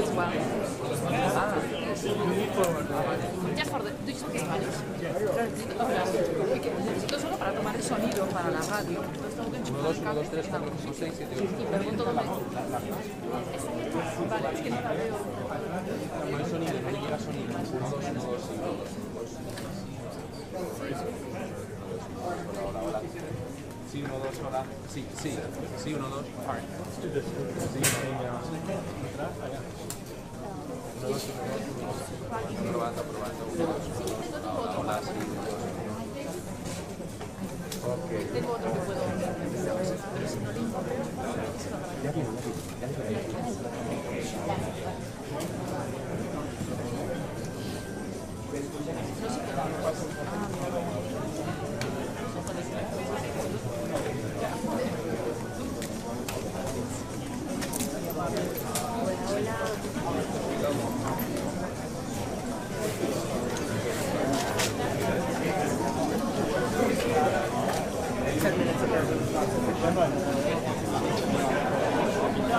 as well. Just for the... Do you speak Spanish? Necesito solo para tomar el sonido para la radio. Entonces tengo que enchufar el cable. 1, 2, 3, 4, 5, 6, 7, 8. Y pregunto dónde... Vale, es que no la veo. No hay sonido, no le llega sonido. 1, 2, 1, 2, 2. Hola. Sí, 1, 2, hola. Sí, 1, 2. Hard. Sí, 1, 2, 1, 2. Probando. 1, 2, hola, sí. Ok. Tengo otro que puedo... Pero si no le importa... Ya viene.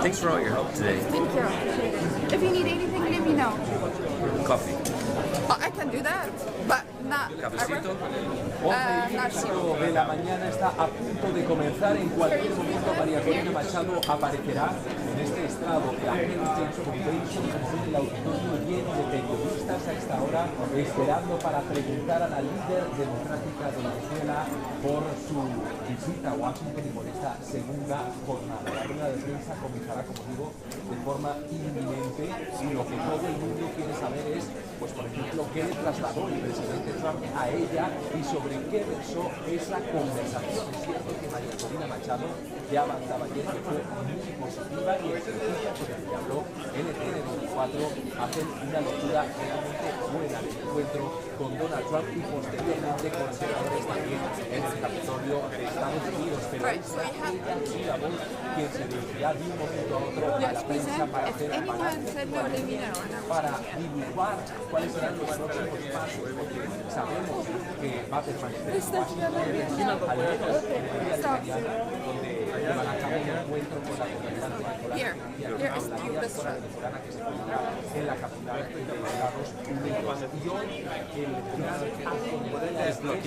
Thanks for all your help today. Thank you. Appreciate it. If you need anything, let me know. Coffee. Oh, I can do that, but not. Cafecito. 11:05 de la mañana está a punto de comenzar. En cualquier momento María Corina Machado aparecerá en este estrado de la Heritage Convention, el auditorio lleno de periodistas a esta hora, esperando para preguntar a la líder democrática de Venezuela por su visita a Washington y por esta segunda jornada. La rueda de prensa comenzará, como digo, de forma inminente, y lo que todo el mundo quiere saber es, pues por ejemplo, qué le trasladó el presidente Trump a ella y sobre qué versó esa conversación. Es cierto que María Corina Machado ya avanzaba ayer que fue muy positiva, y el principio con el que habló NTN24 hacen una lectura realmente buena del encuentro con Donald Trump y posteriormente con senadores también en el Capitolio de Estados Unidos. Pero es la voz quien se dirigirá de un momento a otro a la prensa para hacer para dibujar cuáles serán los próximos pasos, porque sabemos que va a permanecer en Washington al menos en el día de mañana, donde van a cabo un encuentro con la gobernante venezolana que se encuentra en la capital de Estados Unidos. Y hoy el gran acto es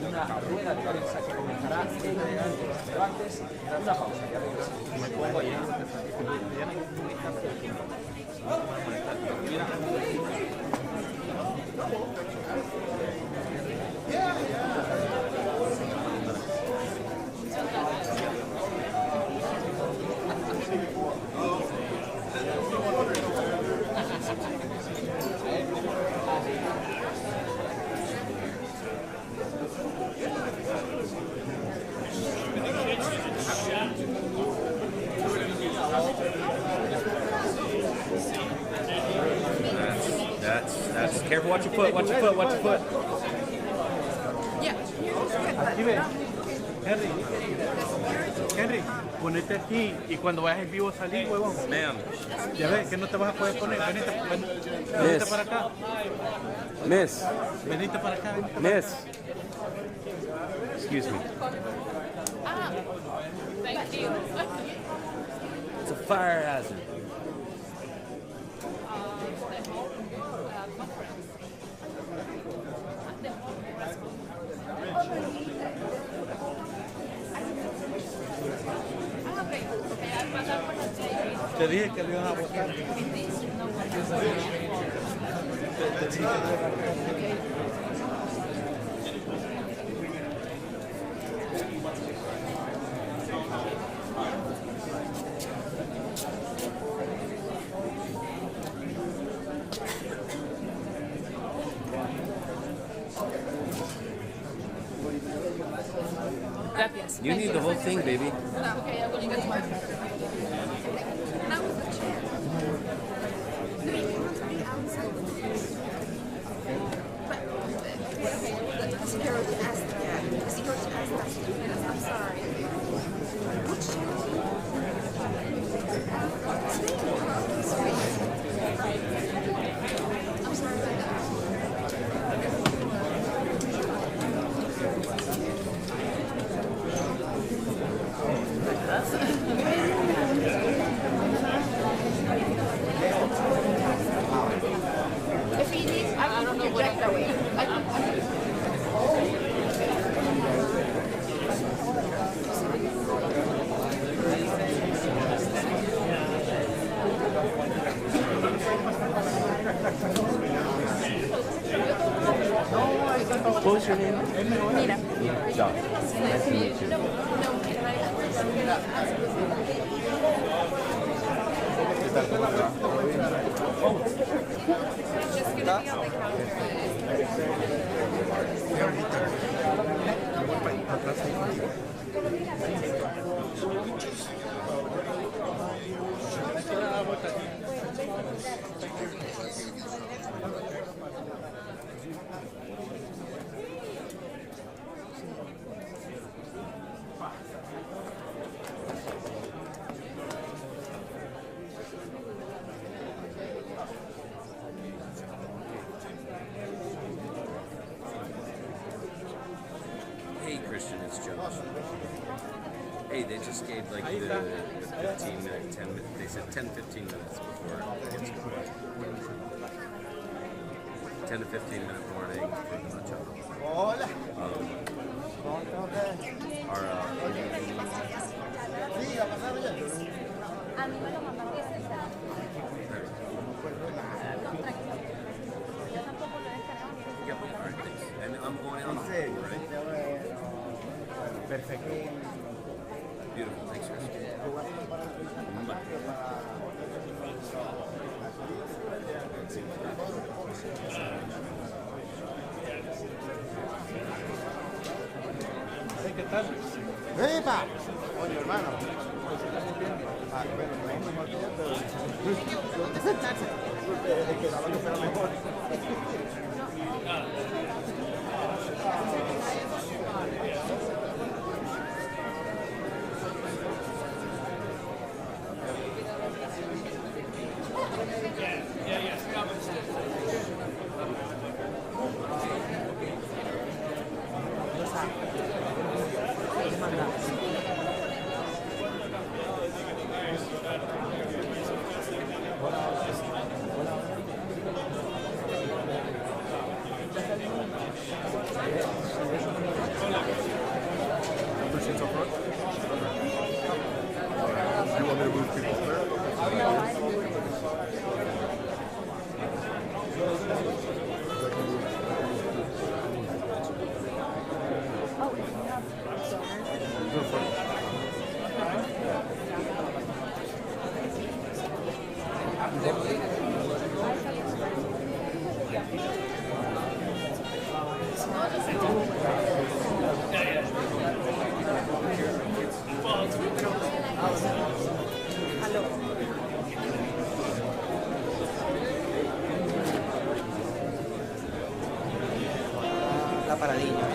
una rueda de prensa que comenzará en minutos. Pero antes, una pausa, ya regresamos. That's careful. Watch your foot. Aquí ve. Henry, ponete aquí y cuando vayas en vivo salir, huevón. Ma'am. Ya ves que no te vas a poder poner. Venite para acá. Miss. Venite para acá. Miss. Excuse me. Thank you. It's a fire hazard. Te dije que le iban a votar. Gracias. You need the whole thing, baby. Okay, I will get to my... That was the chair. No, you have to be outside. But the security asked that. The security asked us. I'm sorry. Which chair? I'm sorry about that. What's your name? Mira. John. Nice to meet you. ¿Qué tal? ¿Cómo te va? Hey Christian, it's Josh. Hey, they just gave like the 15-minute, 10 minutes, they said 10-15 minutes before it gets going. 10 to 15-minute warning for the Machado. Yep, all right, thanks. And I'm going out on the right? Perfecto. Beautiful, thanks, Chris. Bye. ¿Qué tal? ¡Epa! Oye, hermano. Ah, bueno, no hay ¿dónde sentarse? Es que la banda será mejor. La paradilla.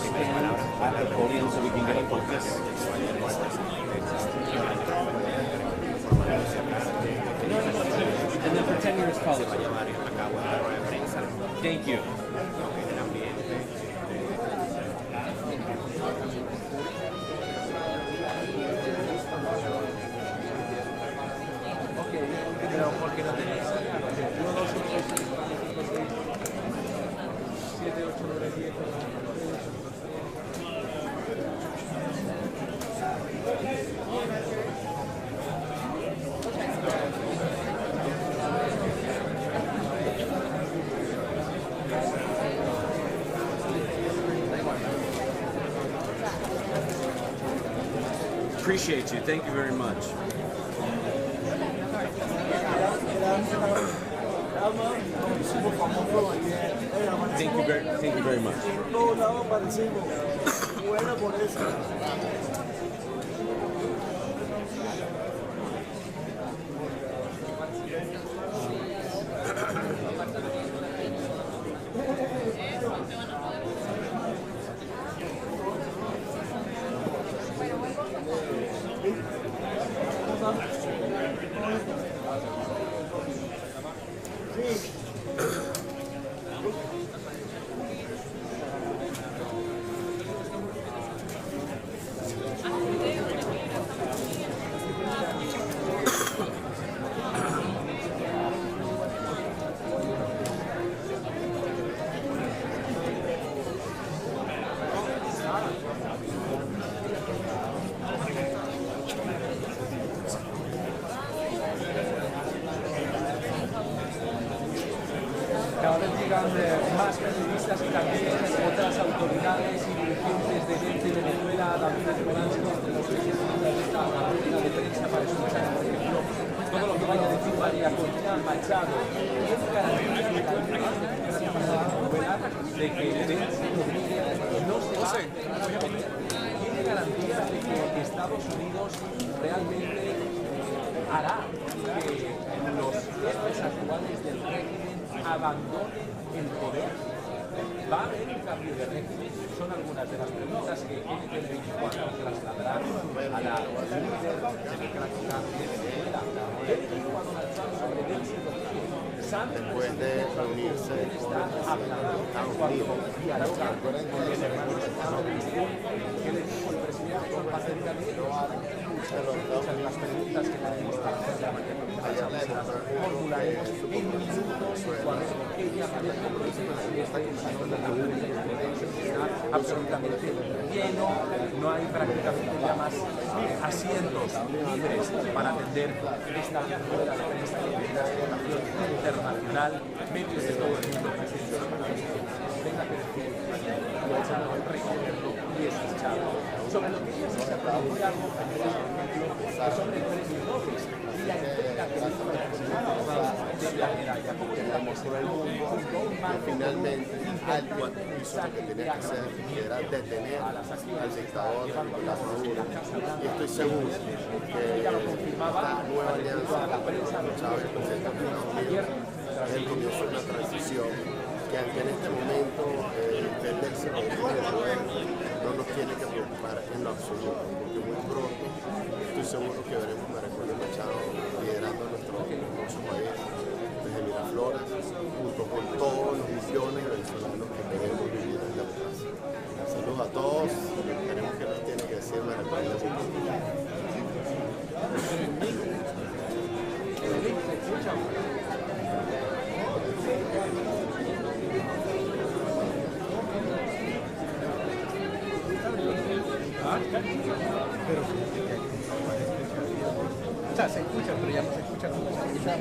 at the podium so we can get a focus. And then pretend you're his colleague. Thank you. Pero porque no tenéis 1, 2, 3, 4, 5, 6, 7, 8, 9, 10, Appreciate you. Thank you very much. Thank you very much. Cada vez llegan más periodistas y también otras autoridades y dirigentes de Venezuela, también entre los que de esta rueda de prensa para escuchar, por ejemplo, todo lo que vaya a decir María Corina Machado. ¿Tiene garantía de que no se va? ¿Tiene garantía de que Estados Unidos realmente hará que los jefes actuales del régimen abandonen el poder? ¿Va a haber un cambio de régimen? Son algunas de las preguntas que NTN24 trasladará a la líder democrática de Venezuela. NTN24 sobre el éxito Después de reunirse con Estados Unidos, ¿qué le dijo el presidente con paciencia de las preguntas que la formularemos en minutos cuando ella está absolutamente lleno, no hay prácticamente ya más asientos libres para atender esta rueda de prensa de información internacional, medios de todo el mundo presentes. Venga que decir, lo ha echado el recogerlo y escuchado. Sobre lo que ella se ha producido algo, por ejemplo, sobre el premio Nobel y la entrega que hizo el presidente de la medalla. ¿Cómo estamos por el mundo? finalmente alguien hizo lo que tenía que hacer, que era detener al dictador Nicolás Maduro. Y estoy seguro que esta nueva alianza con Chávez, el presidente de Estados Unidos, es el comienzo de una transición que aunque en este momento entenderse con el poder no nos tiene que preocupar en lo absoluto, porque muy pronto estoy seguro que veremos a María Corina Machado liderando nuestro hermoso país desde Miraflores, junto con todos los millones de venezolanos que queremos vivir en democracia. Saludos a todos, esperemos que nos tiene que decir María Corina Machado. Pero o sea, se escucha, pero ya no se escucha como se escuchaba.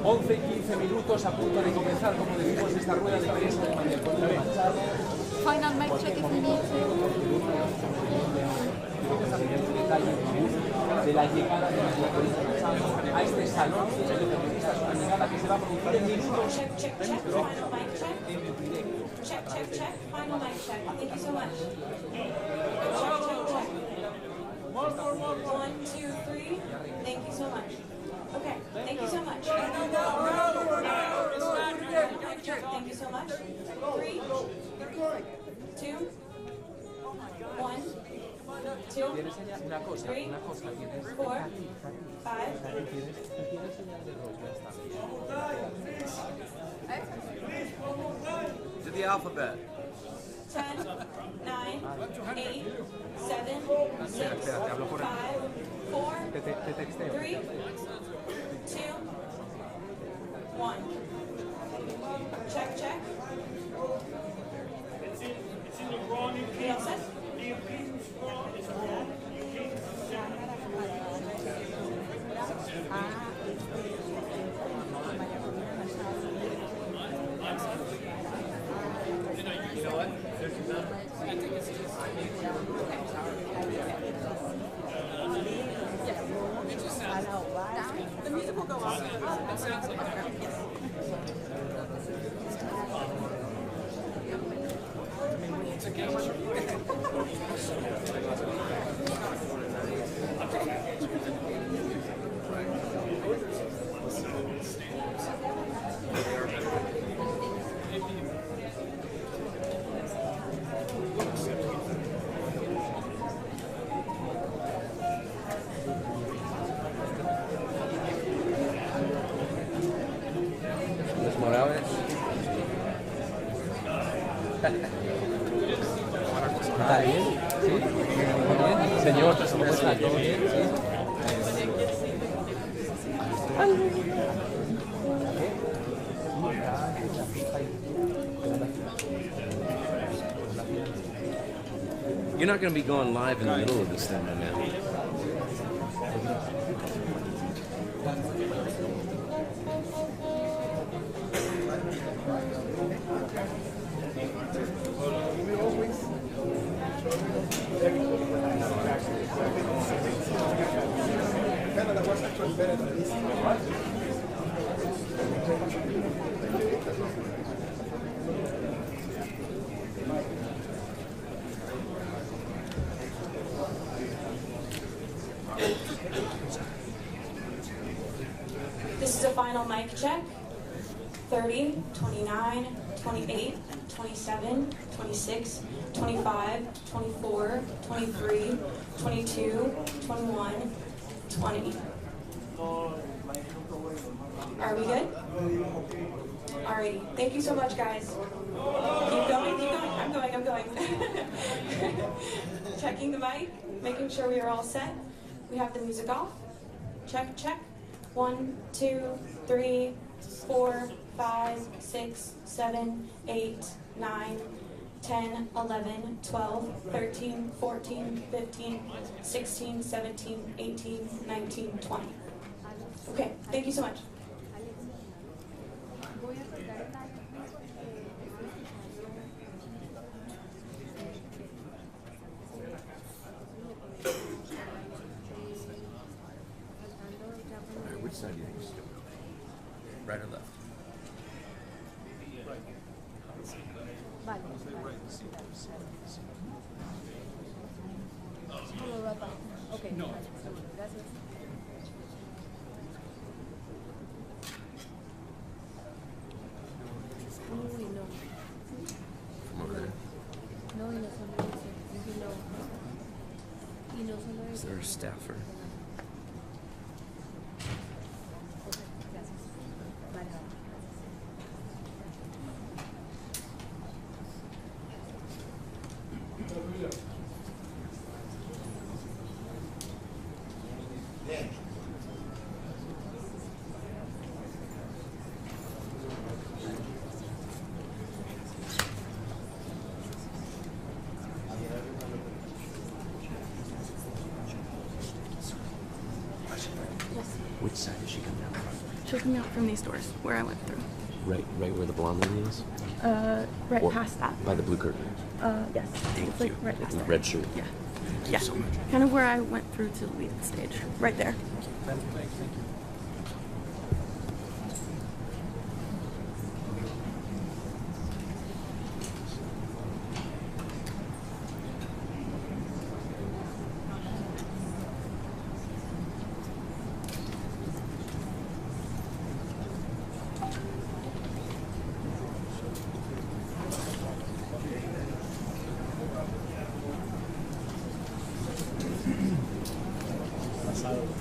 11 y 15 minutos a punto de comenzar, como decimos, esta rueda de prensa de María Corina Machado. Final mic check if we need to. De la llegada de María Corina Machado a este salón de periodistas, una llegada que se va a producir en minutos. Check, check, check. Final mic check. Check, check, check. Final mic check. Thank you so much. Check, check, check. 1, 2, 3. Thank you so much. Okay, thank you so much. Sure, thank you so much. 3, 2, 1, 2, Tienes señal, una cosa, 3, tienes 4, 5, tienes señal de dos, ya está. To the alphabet. 10, 9, 8, 7, 6, 5, 4, Te texteo. 3, 2, 1. Check, check. We all set? The music will go off. Los Morales. ¿Está bien? ¿Sí? Muy bien. Señor, ¿cómo está? ¿Todo bien? You're not going to be going live in the middle of this thing right now. This is a final mic check. 30, 29, 28, 27, 26, 25, 24, 23, 22, 21, 20. Are we good? Alrighty. Thank you so much, guys. Keep going, keep going. I'm going. Checking the mic, making sure we are all set. We have the music off. Check, check. 1, 2, 3, 4, 5, 6, 7, 8, 9, 10, 11, 12, 13, 14, 15, 16, 17, 18, 19, 20. Okay, thank you so much. Which side do you think you should go? Right or left? Okay. No. Gracias. Uy, no. From over there. No, y no solo eso. Y no solo Is eso. there a staffer? Gracias. Vale, vale. Which side is she coming out from? She'll come out from these doors where I went through. Right where the blonde lady is? Right Or past that. By the blue curtain. Yes. Thank It's like you. right next In the there. red shirt. Yeah. Thank Yeah. you so much. Kind of where I went through to leave the stage. Right there. Thank you. pasado.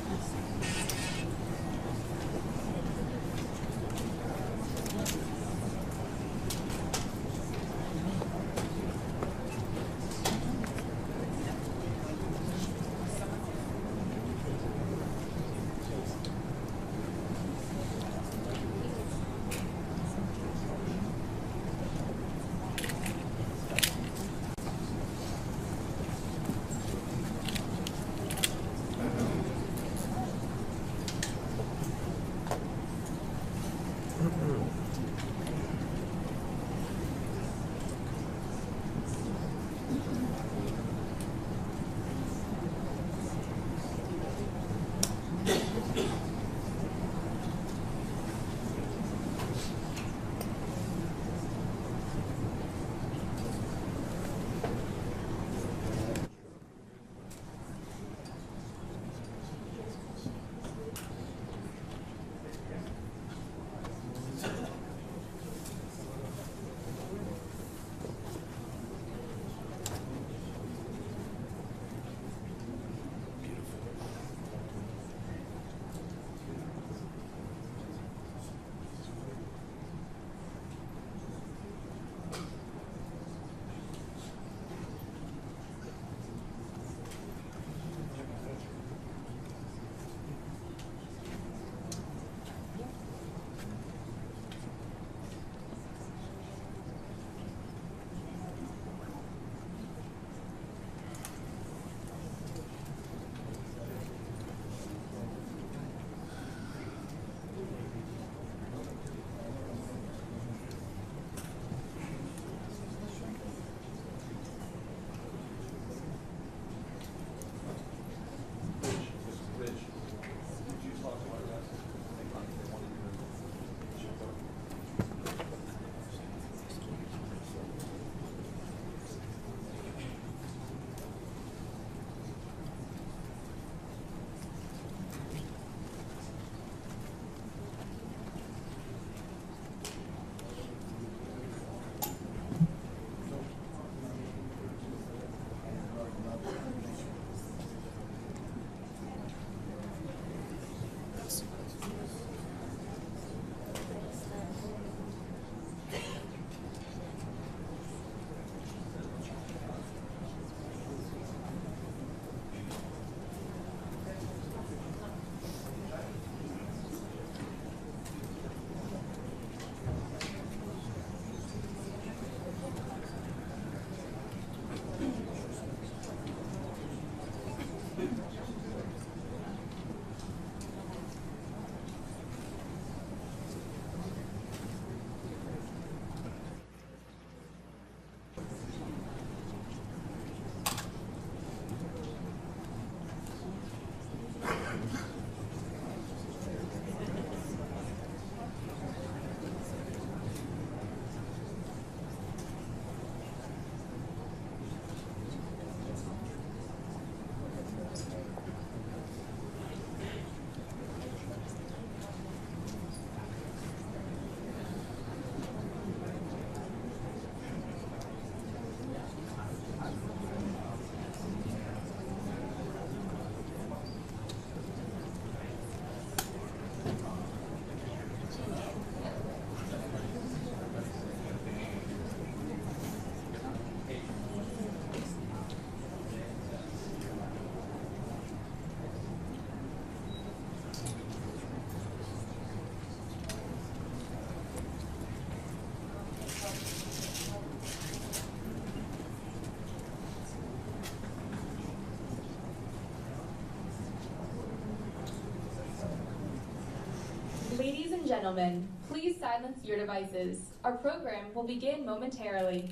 Ladies and gentlemen, please silence your devices. Our program will begin momentarily.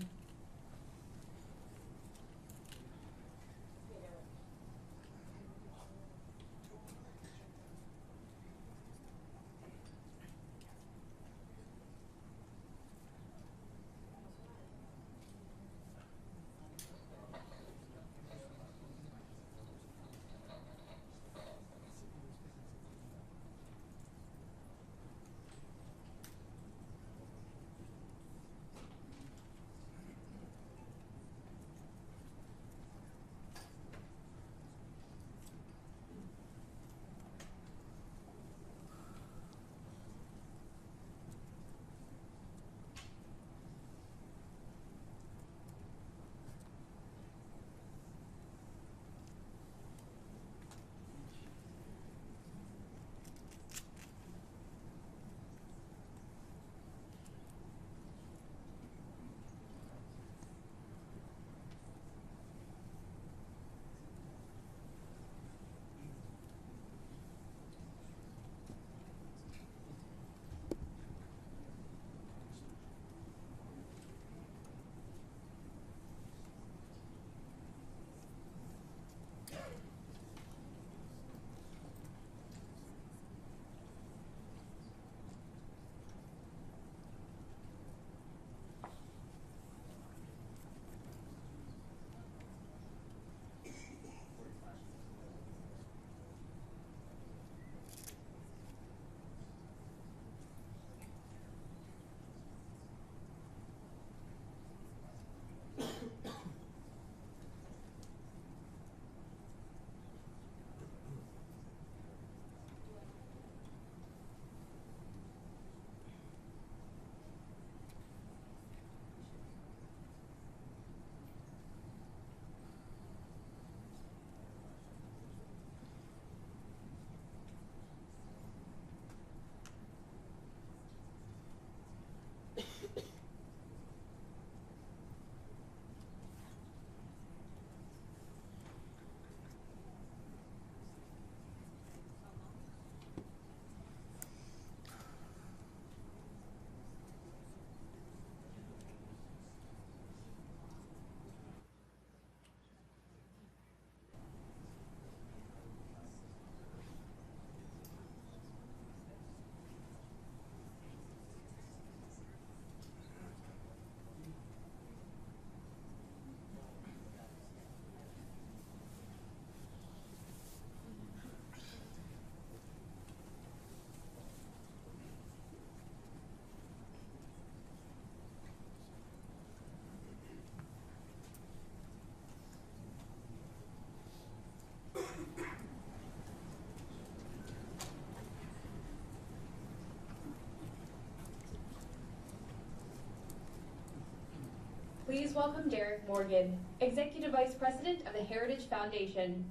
Please welcome Derek Morgan, Executive Vice President of the Heritage Foundation.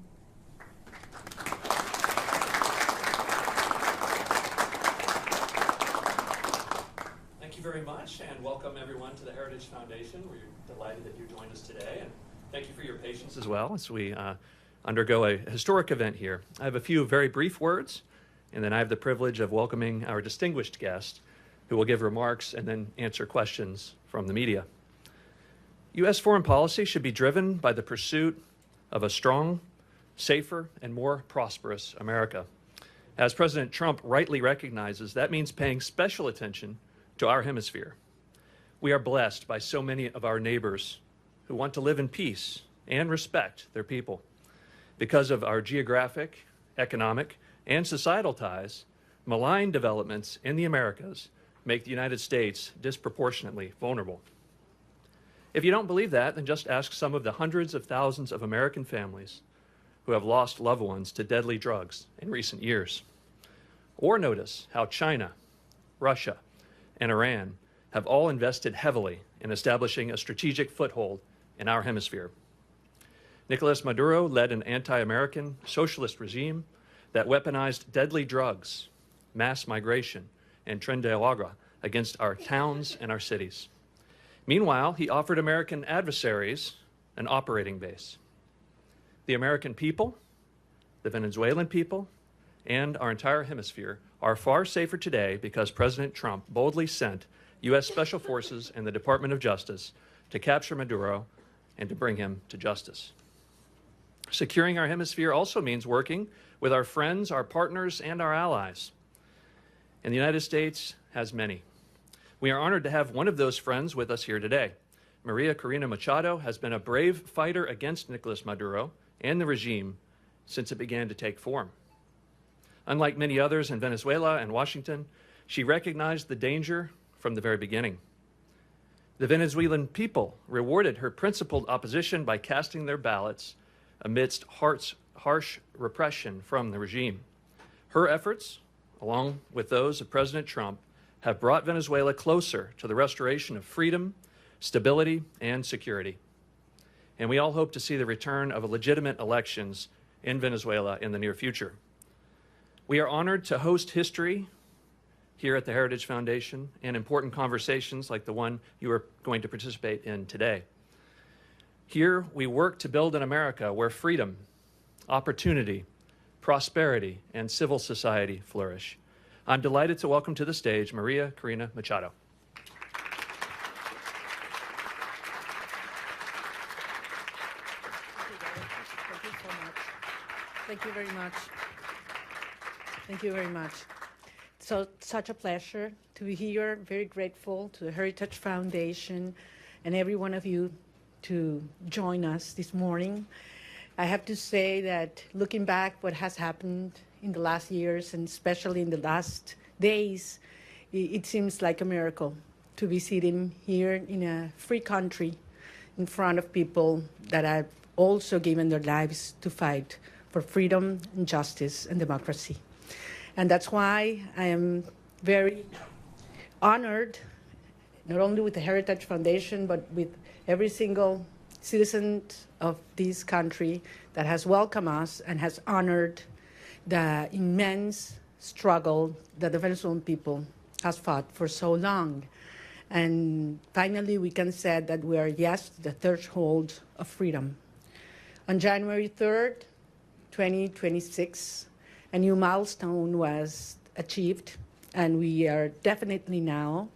Thank you very much, and welcome everyone to the Heritage Foundation. We're delighted that you joined us today, and thank you for your patience as well as we undergo a historic event here. I have a few very brief words, and then I have the privilege of welcoming our distinguished guest, who will give remarks and then answer questions from the media. U.S. foreign policy should be driven by the pursuit of a strong, safer, and more prosperous America. As President Trump rightly recognizes, that means paying special attention to our hemisphere. We are blessed by so many of our neighbors who want to live in peace and respect their people. Because of our geographic, economic, and societal ties, malign developments in the Americas make the United States disproportionately vulnerable. If you don't believe that, then just ask some of the hundreds of thousands of American families who have lost loved ones to deadly drugs in recent years. Or notice how China, Russia, and Iran have all invested heavily in establishing a strategic foothold in our hemisphere. Nicolas Maduro led an anti-American socialist regime that weaponized deadly drugs, mass migration, and tren de agua against our towns and our cities. Meanwhile, he offered American adversaries an operating base. The American people, the Venezuelan people, and our entire hemisphere are far safer today because President Trump boldly sent U.S. Special Forces and the Department of Justice to capture Maduro and to bring him to justice. Securing our hemisphere also means working with our friends, our partners, and our allies. And the United States has many. We are honored to have one of those friends with us here today. María Corina Machado has been a brave fighter against Nicolas Maduro and the regime since it began to take form. Unlike many others in Venezuela and Washington, she recognized the danger from the very beginning. The Venezuelan people rewarded her principled opposition by casting their ballots amidst harsh repression from the regime. Her efforts, along with those of President Trump, have brought Venezuela closer to the restoration of freedom, stability, and security. And we all hope to see the return of legitimate elections in Venezuela in the near future. We are honored to host history here at the Heritage Foundation and important conversations like the one you are going to participate in today. Here, we work to build an America where freedom, opportunity, prosperity, and civil society flourish. I'm delighted to welcome to the stage María Corina Machado. Thank you very much. Thank you very much. So, such a pleasure to be here. Very grateful to the Heritage Foundation and every one of you to join us this morning. I have to say that looking back what has happened in the last years and especially in the last days, it seems like a miracle to be sitting here in a free country in front of people that have also given their lives to fight for freedom and justice and democracy. And that's why I am very honored, not only with the Heritage Foundation, but with every single citizen of this country that has welcomed us and has honored the immense struggle that the Venezuelan people has fought for so long. And finally, we can say that we are, yes, the threshold of freedom. On January 3rd, 2026, a new milestone was achieved, and we are definitely now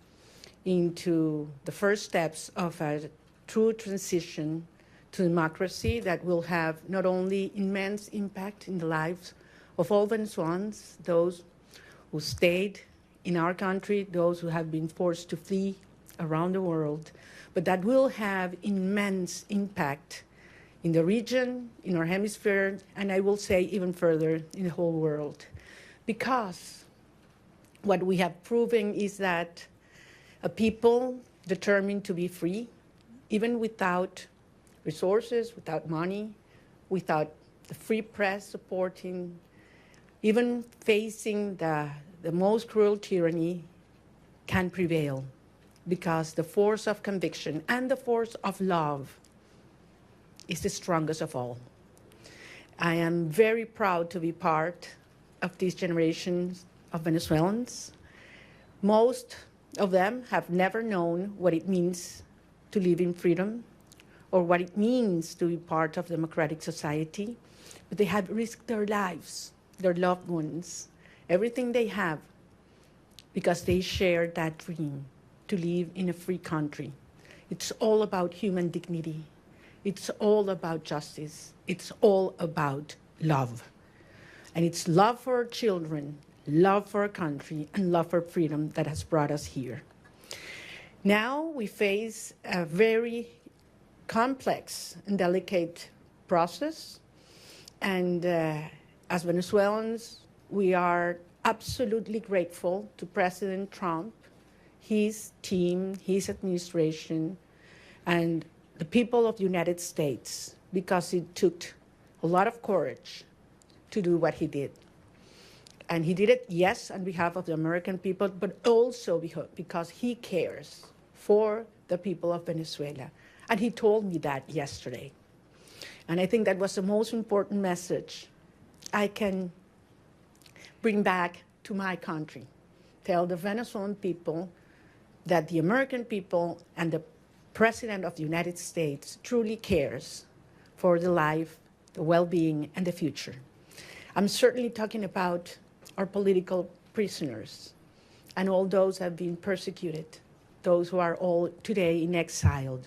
into the first steps of a true transition to democracy that will have not only immense impact in the lives of all Venezuelans, those who stayed in our country, those who have been forced to flee around the world, but that will have immense impact in the region, in our hemisphere, and I will say even further in the whole world. Because what we have proven is that a people determined to be free, even without resources, without money, without the free press supporting, even facing the most cruel tyranny, can prevail because the force of conviction and the force of love is the strongest of all. I am very proud to be part of these generations of Venezuelans. Most of them have never known what it means to live in freedom or what it means to be part of democratic society, but they have risked their lives, their loved ones, everything they have, because they share that dream to live in a free country. It's all about human dignity. It's all about justice. It's all about love. And it's love for our children, love for our country, and love for freedom that has brought us here. Now we face a very complex and delicate process. And as Venezuelans, we are absolutely grateful to President Trump, his team, his administration, and the people of the United States, because it took a lot of courage to do what he did. And he did it, yes, on behalf of the American people, but also because he cares for the people of Venezuela. And he told me that yesterday. And I think that was the most important message I can bring back to my country. Tell the Venezuelan people that the American people and the President of the United States truly cares for the life, the well-being, and the future. I'm certainly talking about our political prisoners and all those who have been persecuted, those who are all today in exile.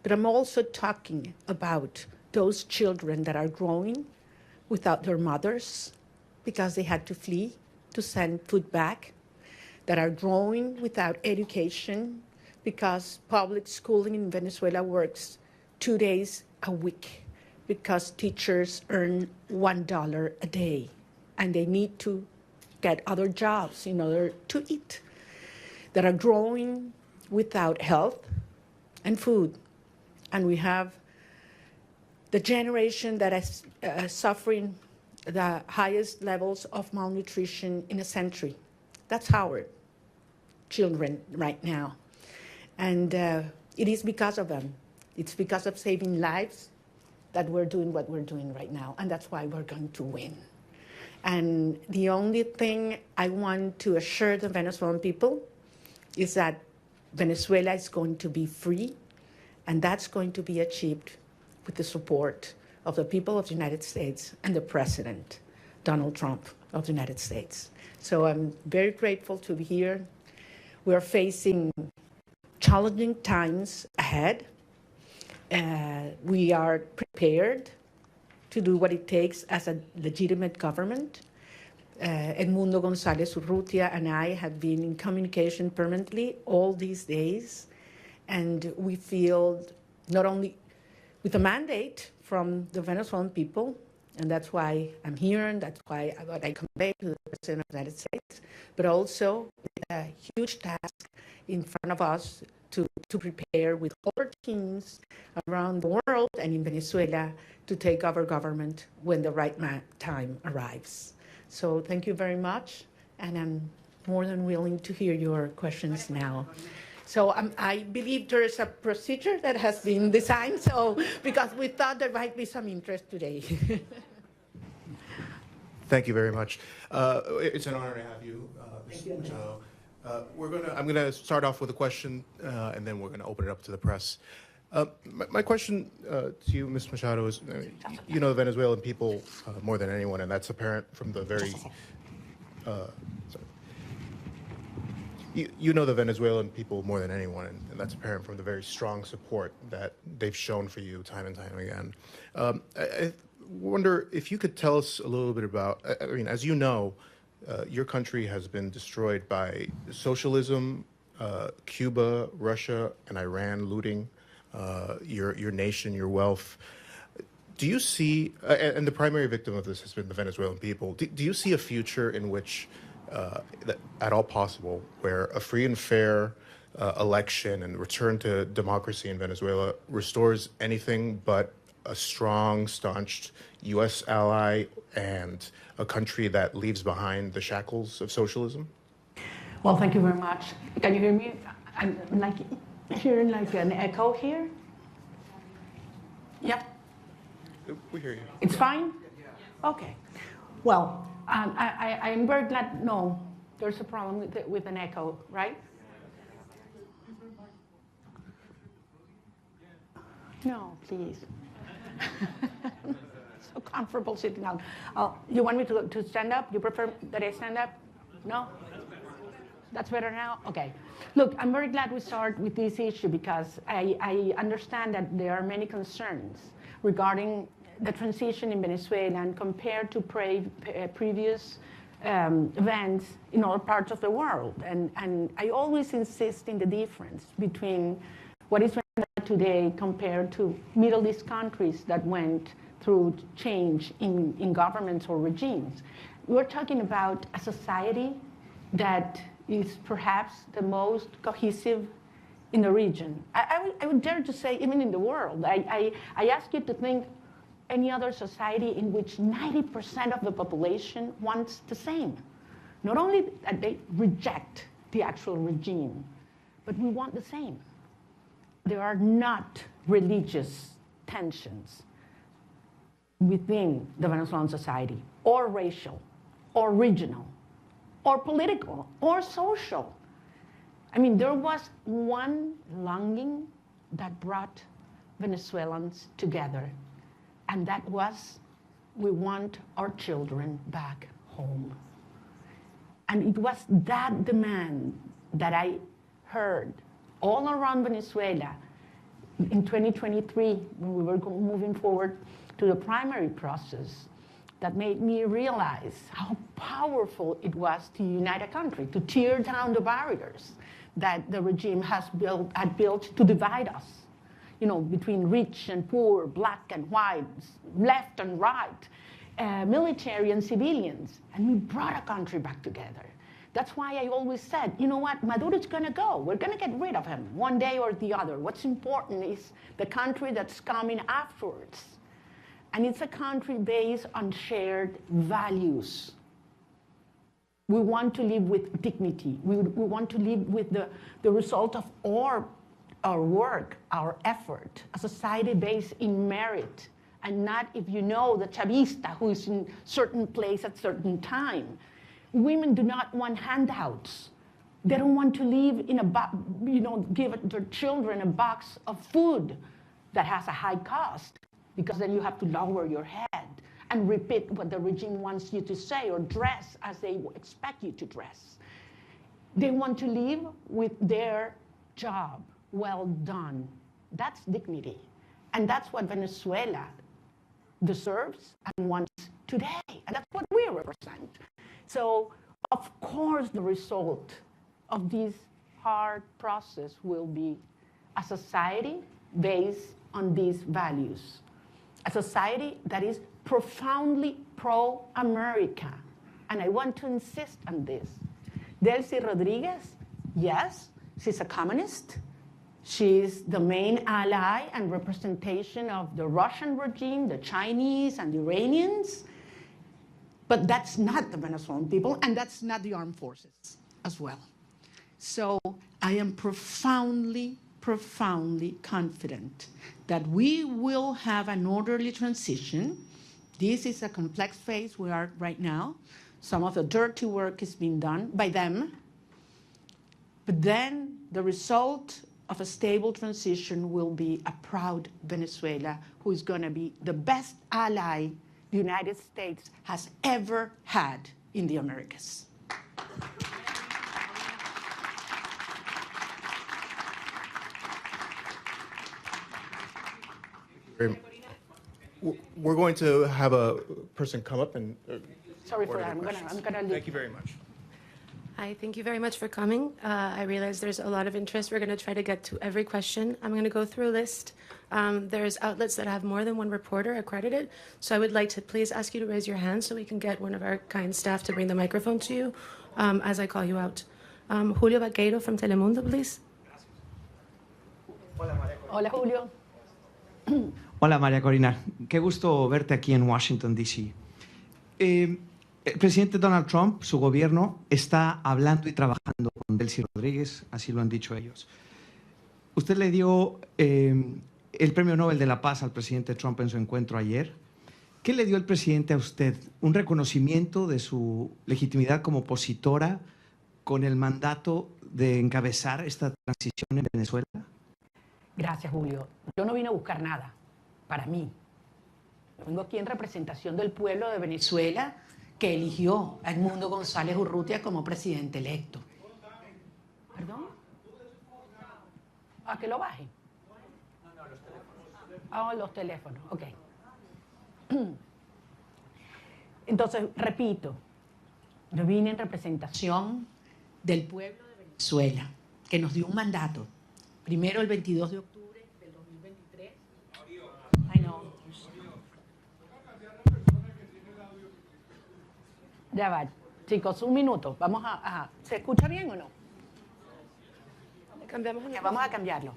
But I'm also talking about those children that are growing without their mothers because they had to flee to send food back, that are growing without education because public schooling in Venezuela works 2 days a week because teachers earn $1 a day and they need to get other jobs in order to eat, that are growing without health and food. And we have the generation that is suffering the highest levels of malnutrition in a century. That's our children right now. And it is because of them. It's because of saving lives that we're doing what we're doing right now. And that's why we're going to win. And the only thing I want to assure the Venezuelan people is that Venezuela is going to be free, and that's going to be achieved with the support of the people of the United States and the President, Donald Trump of the United States. So I'm very grateful to be here. We're facing challenging times ahead. We are prepared to do what it takes as a legitimate government. Edmundo González Urrutia and I have been in communication permanently all these days, and we feel not only with a mandate from the Venezuelan people, and that's why I'm here, and that's why I convey to the President of the United States, but also with a huge task in front of us to prepare with all our teams around the world and in Venezuela to take over government when the right time arrives. So thank you very much, and I'm more than willing to hear your questions now. So I believe there is a procedure that has been designed, so because we thought there might be some interest today. Thank you very much. It's an honor to have you, Ms. Machado. I'm going to start off with a question, and then we're going to open it up to the press. My question to you, Ms. Machado, is you know the Venezuelan people more than anyone, and that's apparent from the very... You know the Venezuelan people more than anyone, and that's apparent from the very strong support that they've shown for you time and time again. I wonder if you could tell us a little bit about, I mean, as you know, your country has been destroyed by socialism, Cuba, Russia, and Iran looting your nation, your wealth. Do you see, and the primary victim of this has been the Venezuelan people, do you see a future in which, that at all possible, where a free and fair election and return to democracy in Venezuela restores anything but a strong, staunch U.S. ally and a country that leaves behind the shackles of socialism? Well, thank you very much. Can you hear me? I'm like hearing like an echo here. Yeah. We hear you. It's fine? Okay. Well, I'm very glad. No, there's a problem with an echo, right? No, please. So comfortable sitting down. You want me to stand up? You prefer that I stand up? No? That's better now? Okay. Look, I'm very glad we start with this issue because I understand that there are many concerns regarding the transition in Venezuela and compared to previous events in all parts of the world. And I always insist in the difference between what is today compared to Middle East countries that went through change in governments or regimes. We're talking about a society that is perhaps the most cohesive in the region. I would dare to say even in the world. I ask you to think any other society in which 90% of the population wants the same. Not only that they reject the actual regime, but we want the same. There are not religious tensions within the Venezuelan society, or racial, or regional, or political, or social. I mean, there was one longing that brought Venezuelans together, and that was, we want our children back home. And it was that demand that I heard all around Venezuela in 2023, when we were moving forward to the primary process, that made me realize how powerful it was to unite a country, to tear down the barriers that the regime had built to divide us, you know, between rich and poor, black and white, left and right, military and civilians. And we brought a country back together. That's why I always said, you know what, Maduro's going to go. We're going to get rid of him one day or the other. What's important is the country that's coming afterwards. And it's a country based on shared values. We want to live with dignity. We want to live with the result of our work, our effort, a society based in merit, and not if you know the chavista who is in certain place at certain time. Women do not want handouts. They don't want to live in give their children a box of food that has a high cost, because then you have to lower your head and repeat what the regime wants you to say or dress as they expect you to dress. They want to live with their job well done. That's dignity. And that's what Venezuela deserves and wants today. And that's what we represent. So, of course, the result of this hard process will be a society based on these values. A society that is profoundly pro-America. And I want to insist on this. Delcy Rodriguez, yes, she's a communist. She's the main ally and representation of the Russian regime, the Chinese and the Iranians. But that's not the Venezuelan people, and that's not the armed forces as well. So I am profoundly, profoundly confident that we will have an orderly transition. This is a complex phase we are right now. Some of the dirty work is being done by them. But then the result of a stable transition will be a proud Venezuela who is going to be the best ally the United States has ever had in the Americas. We're going to have a person come up and... Sorry for that. I'm gonna leave. Thank you very much. Hi, thank you very much for coming. I realize there's a lot of interest. We're going to try to get to every question. I'm going to go through a list. There's outlets that have more than one reporter accredited, so I would like to please ask you to raise your hand so we can get one of our kind staff to bring the microphone to you as I call you out. Julio Vaqueiro from Telemundo, please. Hola, Julio. Hola, María Corina. Qué gusto verte aquí en Washington, D.C. El presidente Donald Trump, su gobierno, está hablando y trabajando con Delcy Rodríguez, así lo han dicho ellos. Usted le dio el Premio Nobel de la Paz al presidente Trump en su encuentro ayer. ¿Qué le dio el presidente a usted? ¿Un reconocimiento de su legitimidad como opositora con el mandato de encabezar esta transición en Venezuela? Gracias, Julio. Yo no vine a buscar nada para mí. Vengo aquí en representación del pueblo de Venezuela que eligió a Edmundo González Urrutia como presidente electo. ¿Perdón? ¿A que lo baje? No, los teléfonos. Ah, los teléfonos, ok. Entonces, repito, yo vine en representación del pueblo de Venezuela, que nos dio un mandato. Primero, el 22 de octubre del 2023. Ay, no. Ya va. Chicos, un minuto. Vamos a ¿se escucha bien o no? Cambiamos ya, vamos a cambiarlo.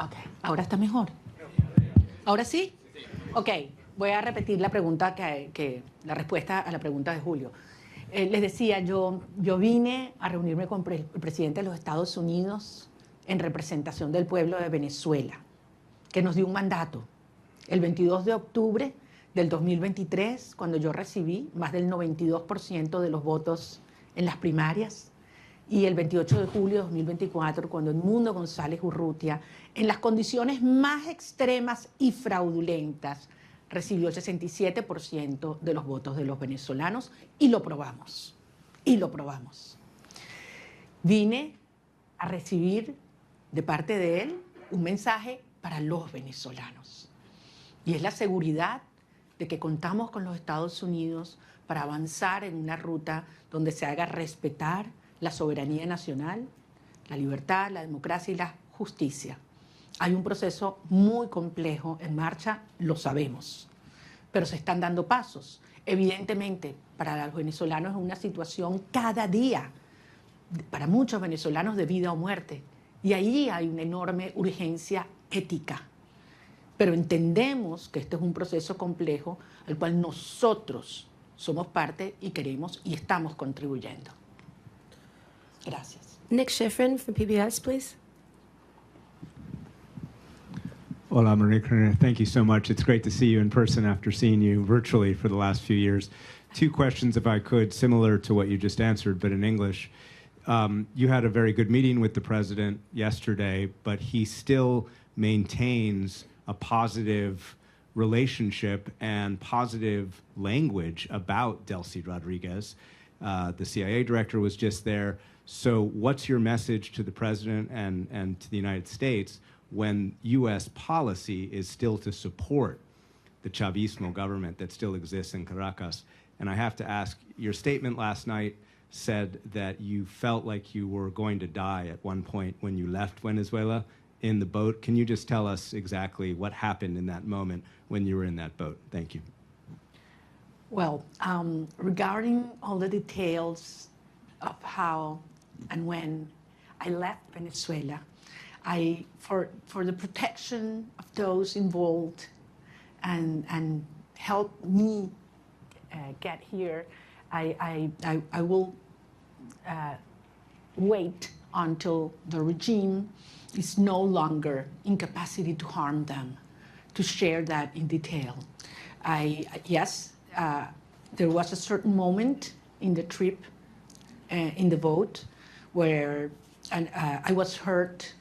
Ok, ahora está mejor. ¿Ahora sí? Ok, voy a repetir la pregunta la respuesta a la pregunta de Julio. Les decía, yo vine a reunirme con el presidente de los Estados Unidos en representación del pueblo de Venezuela, que nos dio un mandato. El 22 de octubre del 2023, cuando yo recibí más del 92% de los votos en las primarias, y el 28 de julio de 2024, cuando Edmundo González Urrutia, en las condiciones más extremas y fraudulentas, recibió el 67% de los votos de los venezolanos, y lo probamos, Vine a recibir de parte de él un mensaje para los venezolanos, y es la seguridad de que contamos con los Estados Unidos para avanzar en una ruta donde se haga respetar la soberanía nacional, la libertad, la democracia y la justicia. Hay un proceso muy complejo en marcha, lo sabemos, pero se están dando pasos. Evidentemente, para los venezolanos es una situación cada día, para muchos venezolanos de vida o muerte, y ahí hay una enorme urgencia ética. Pero entendemos que este es un proceso complejo al cual nosotros somos parte y queremos y estamos contribuyendo. Gracias. Nick Schifrin from PBS, please. Hola, María Corina. Thank you so much. It's great to see you in person after seeing you virtually for the last few years. Two questions, if I could, similar to what you just answered, but in English. You had a very good meeting with the president yesterday, but he still maintains a positive relationship and positive language about Delcy Rodriguez. The CIA director was just there. So what's your message to the president and to the United States when U.S. policy is still to support the Chavismo government that still exists in Caracas? And I have to ask, your statement last night said that you felt like you were going to die at one point when you left Venezuela in the boat. Can you just tell us exactly what happened in that moment when you were in that boat? Thank you. Well, regarding all the details of how and when I left Venezuela, for the protection of those involved and help me get here, I will wait until the regime is no longer in capacity to harm them, to share that in detail. Yes, there was a certain moment in the trip, in the boat, where I was hurt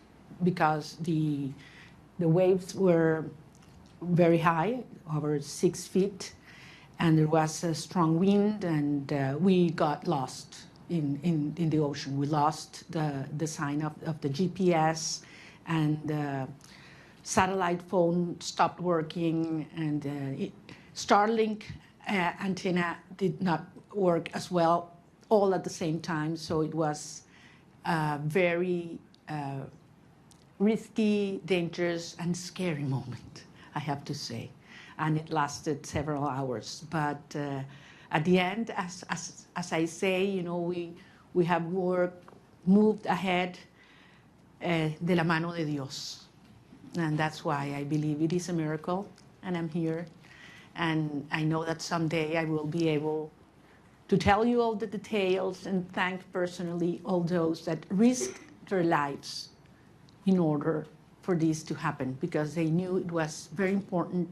because the waves were very high, over 6 feet, and there was a strong wind, and we got lost in the ocean. We lost the sign of the GPS, and the satellite phone stopped working, and Starlink antenna did not work as well, all at the same time. So it was a very risky, dangerous, and scary moment, I have to say. And it lasted several hours. But at the end, as I say, you know, we have moved ahead de la mano de Dios. And that's why I believe it is a miracle, and I'm here. And I know that someday I will be able to tell you all the details and thank personally all those that risked their lives in order for this to happen, because they knew it was very important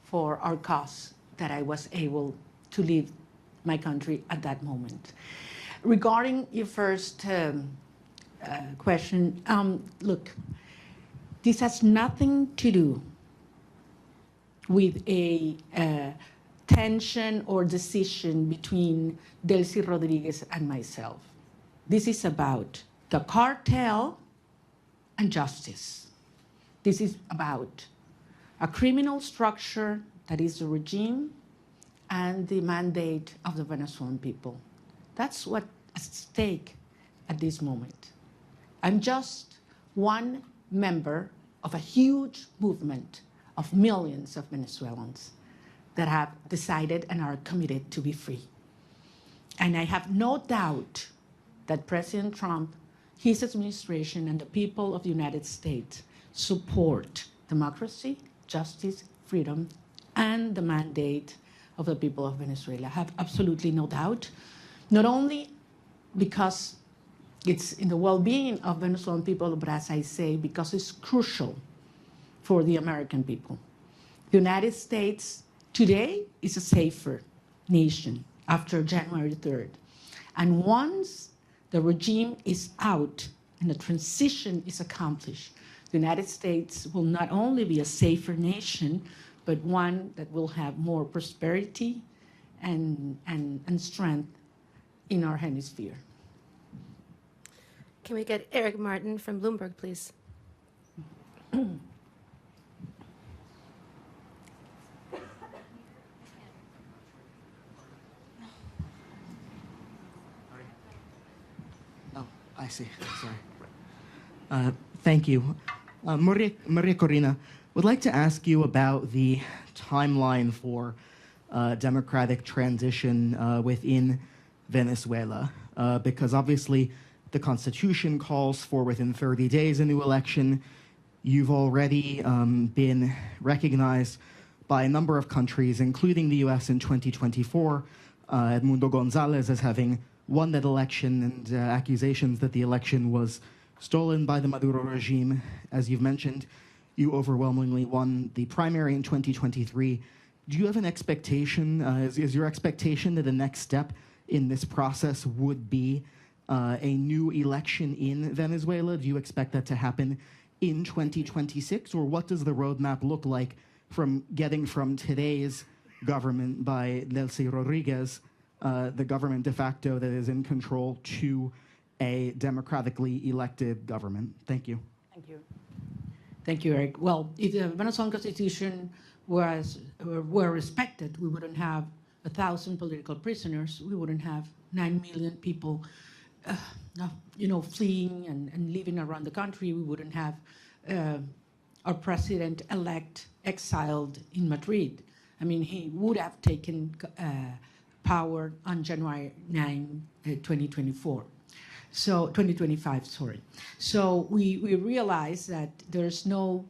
for our cause that I was able to leave my country at that moment. Regarding your first question, look, this has nothing to do with a tension or decision between Delcy Rodriguez and myself. This is about the cartel and justice. This is about a criminal structure that is the regime and the mandate of the Venezuelan people. That's what's at stake at this moment. I'm just one member of a huge movement of millions of Venezuelans that have decided and are committed to be free. And I have no doubt that President Trump, his administration, and the people of the United States support democracy, justice, freedom, and the mandate of the people of Venezuela. I have absolutely no doubt, not only because it's in the well-being of Venezuelan people, but as I say, because it's crucial for the American people. The United States today is a safer nation after January 3rd. And once the regime is out and the transition is accomplished, the United States will not only be a safer nation, but one that will have more prosperity and strength in our hemisphere. Can we get Eric Martin from Bloomberg, please? Oh, I see. Sorry. Thank you. Maria Corina, would like to ask you about the timeline for democratic transition within Venezuela, because obviously the Constitution calls for within 30 days a new election. You've already been recognized by a number of countries, including the US in 2024, Edmundo Gonzalez as having won that election, and accusations that the election was stolen by the Maduro regime. As you've mentioned, you overwhelmingly won the primary in 2023. Do you have an expectation, is your expectation that the next step in this process would be a new election in Venezuela? Do you expect that to happen in 2026? Or what does the roadmap look like from getting from today's government by Delcy Rodriguez, the government de facto that is in control, to a democratically elected government? Thank you. Thank you. Thank you, Eric. Well, if the Venezuelan Constitution were respected, we wouldn't have 1,000 political prisoners. We wouldn't have 9 million people fleeing and living around the country. We wouldn't have our president-elect exiled in Madrid. I mean, he would have taken power on January 9, 2024. So 2025, sorry. So we realize that there's no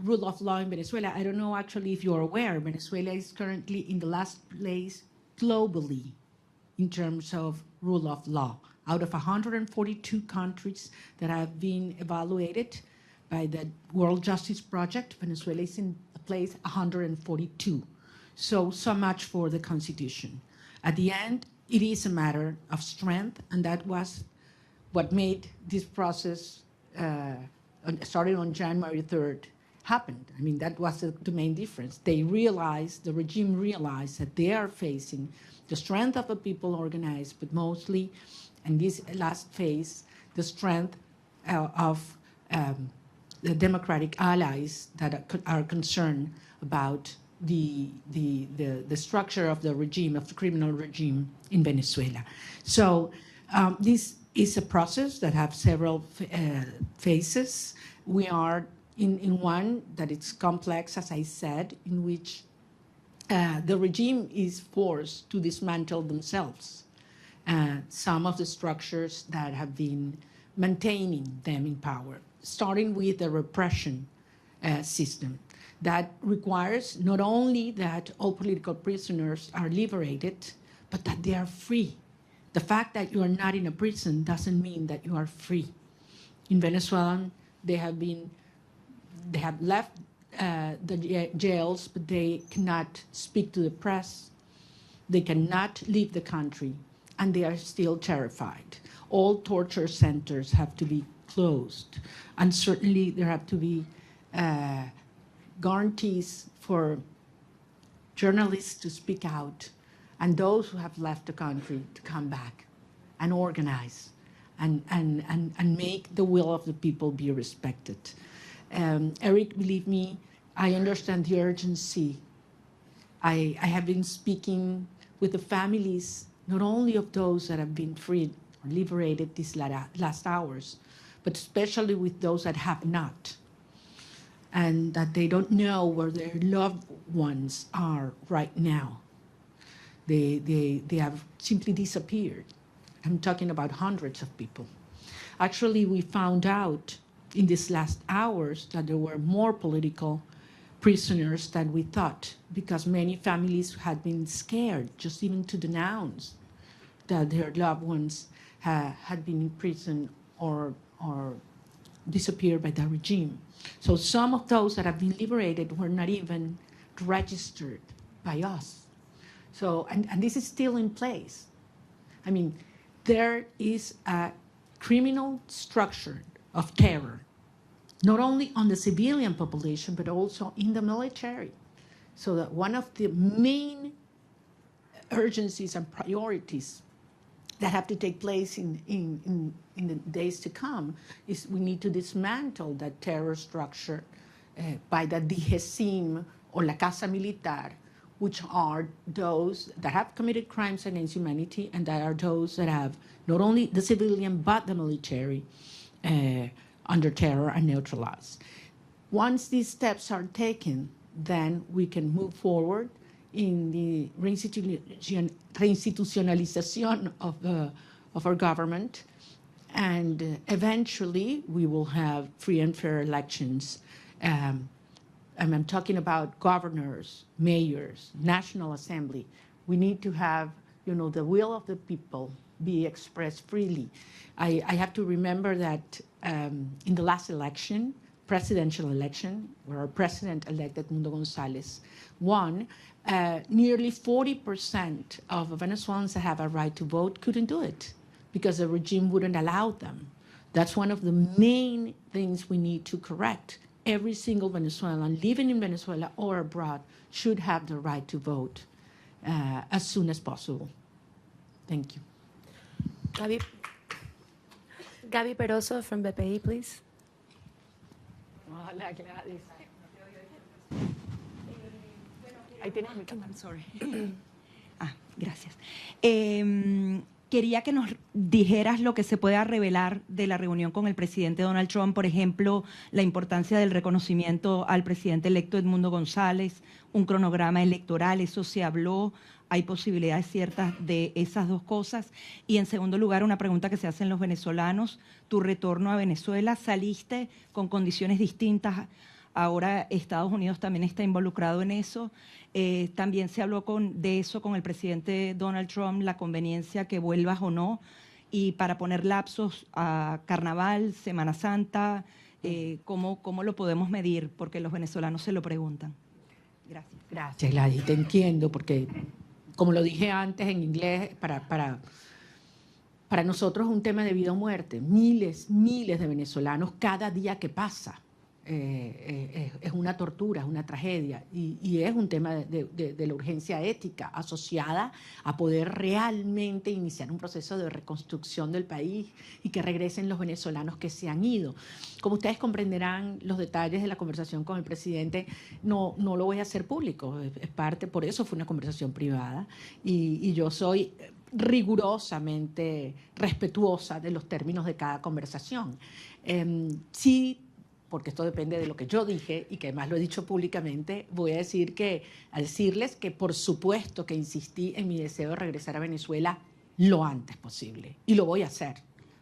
rule of law in Venezuela. I don't know actually if you're aware, Venezuela is currently in the last place globally in terms of rule of law. Out of 142 countries that have been evaluated by the World Justice Project, Venezuela is in place 142. So much for the Constitution. At the end, it is a matter of strength, and that was what made this process, starting on January 3rd, happened. I mean, that was the main difference. The regime realized that they are facing the strength of the people organized, but mostly, in this last phase, the strength of the democratic allies that are concerned about the structure of the regime, of the criminal regime in Venezuela. So this is a process that has several phases. We are in one that it's complex, as I said, in which the regime is forced to dismantle themselves some of the structures that have been maintaining them in power. starting with the repression system that requires not only that all political prisoners are liberated, but that they are free. The fact that you are not in a prison doesn't mean that you are free. In Venezuela, they have left the jails, but they cannot speak to the press. They cannot leave the country, and they are still terrified. All torture centers have to be closed, and certainly there have to be guarantees for journalists to speak out, and those who have left the country to come back and organize and make the will of the people be respected. Eric, believe me, I understand the urgency. I have been speaking with the families, not only of those that have been freed or liberated these last hours, but especially with those that have not, and that they don't know where their loved ones are right now. They have simply disappeared. I'm talking about hundreds of people. Actually, we found out in these last hours that there were more political prisoners than we thought, because many families had been scared just even to denounce that their loved ones had been in prison or disappeared by the regime. So some of those that have been liberated were not even registered by us. So, and this is still in place. I mean, there is a criminal structure of terror, not only on the civilian population, but also in the military. So that one of the main urgencies and priorities that have to take place in the days to come is we need to dismantle that terror structure by the DGCIM or La Casa Militar, which are those that have committed crimes against humanity, and that are those that have not only the civilian but the military under terror and neutralized. Once these steps are taken, then we can move forward in the reinstitutionalization of our government, and eventually we will have free and fair elections. And I'm talking about governors, mayors, National Assembly. We need to have, the will of the people be expressed freely. I have to remember that in the last election, presidential election, where our president-elect Edmundo González won, nearly 40% of Venezuelans that have a right to vote couldn't do it because the regime wouldn't allow them. That's one of the main things we need to correct. Every single Venezuelan living in Venezuela or abroad should have the right to vote as soon as possible. Thank you. Gaby Peroso from BPI, please. Hola, Gladys. I'm sorry. Gracias. Quería que nos dijeras lo que se pueda revelar de la reunión con el presidente Donald Trump, por ejemplo, la importancia del reconocimiento al presidente electo Edmundo González, un cronograma electoral, eso se habló, hay posibilidades ciertas de esas dos cosas. Y en segundo lugar, una pregunta que se hacen los venezolanos, tu retorno a Venezuela, saliste con condiciones distintas, ahora Estados Unidos también está involucrado en eso. También se habló de eso con el presidente Donald Trump, la conveniencia que vuelvas o no, y para poner lapsos a Carnaval, Semana Santa, ¿cómo lo podemos medir? Porque los venezolanos se lo preguntan. Gracias. Gracias, Gladys, te entiendo, porque como lo dije antes en inglés, para nosotros es un tema de vida o muerte. Miles de venezolanos cada día que pasa. Es una tortura, es una tragedia y es un tema de la urgencia ética asociada a poder realmente iniciar un proceso de reconstrucción del país y que regresen los venezolanos que se han ido. Como ustedes comprenderán, los detalles de la conversación con el presidente no lo voy a hacer público, es parte, por eso fue una conversación privada y yo soy rigurosamente respetuosa de los términos de cada conversación. Sí, porque esto depende de lo que yo dije y que además lo he dicho públicamente, voy a decirles que por supuesto que insistí en mi deseo de regresar a Venezuela lo antes posible. Y lo voy a hacer.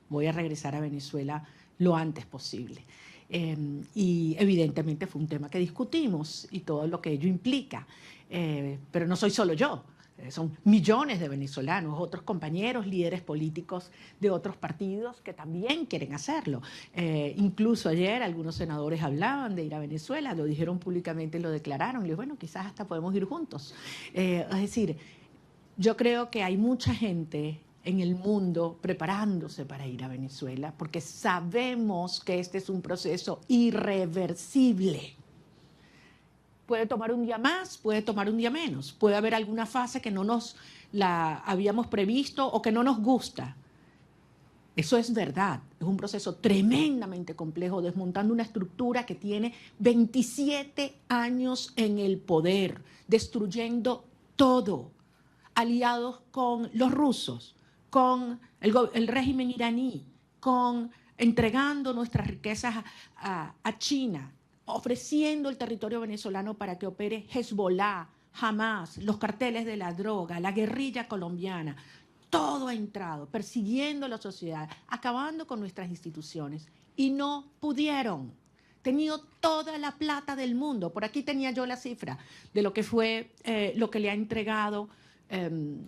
Voy a regresar a Venezuela lo antes posible. Y evidentemente fue un tema que discutimos y todo lo que ello implica. Pero no soy solo yo. Son millones de venezolanos, otros compañeros, líderes políticos de otros partidos que también quieren hacerlo. Incluso ayer algunos senadores hablaban de ir a Venezuela, lo dijeron públicamente, lo declararon. Y les bueno, quizás hasta podemos ir juntos. Es decir, yo creo que hay mucha gente en el mundo preparándose para ir a Venezuela porque sabemos que este es un proceso irreversible. Puede tomar un día más, puede tomar un día menos. Puede haber alguna fase que no nos la habíamos previsto o que no nos gusta. Eso es verdad. Es un proceso tremendamente complejo, desmontando una estructura que tiene 27 años en el poder, destruyendo todo, aliados con los rusos, con el régimen iraní, entregando nuestras riquezas a China, ofreciendo el territorio venezolano para que opere Hezbollah, Hamas, los carteles de la droga, la guerrilla colombiana. Todo ha entrado, persiguiendo a la sociedad, acabando con nuestras instituciones. Y no pudieron. Tenido toda la plata del mundo. Por aquí tenía yo la cifra de lo que fue, lo que le ha entregado el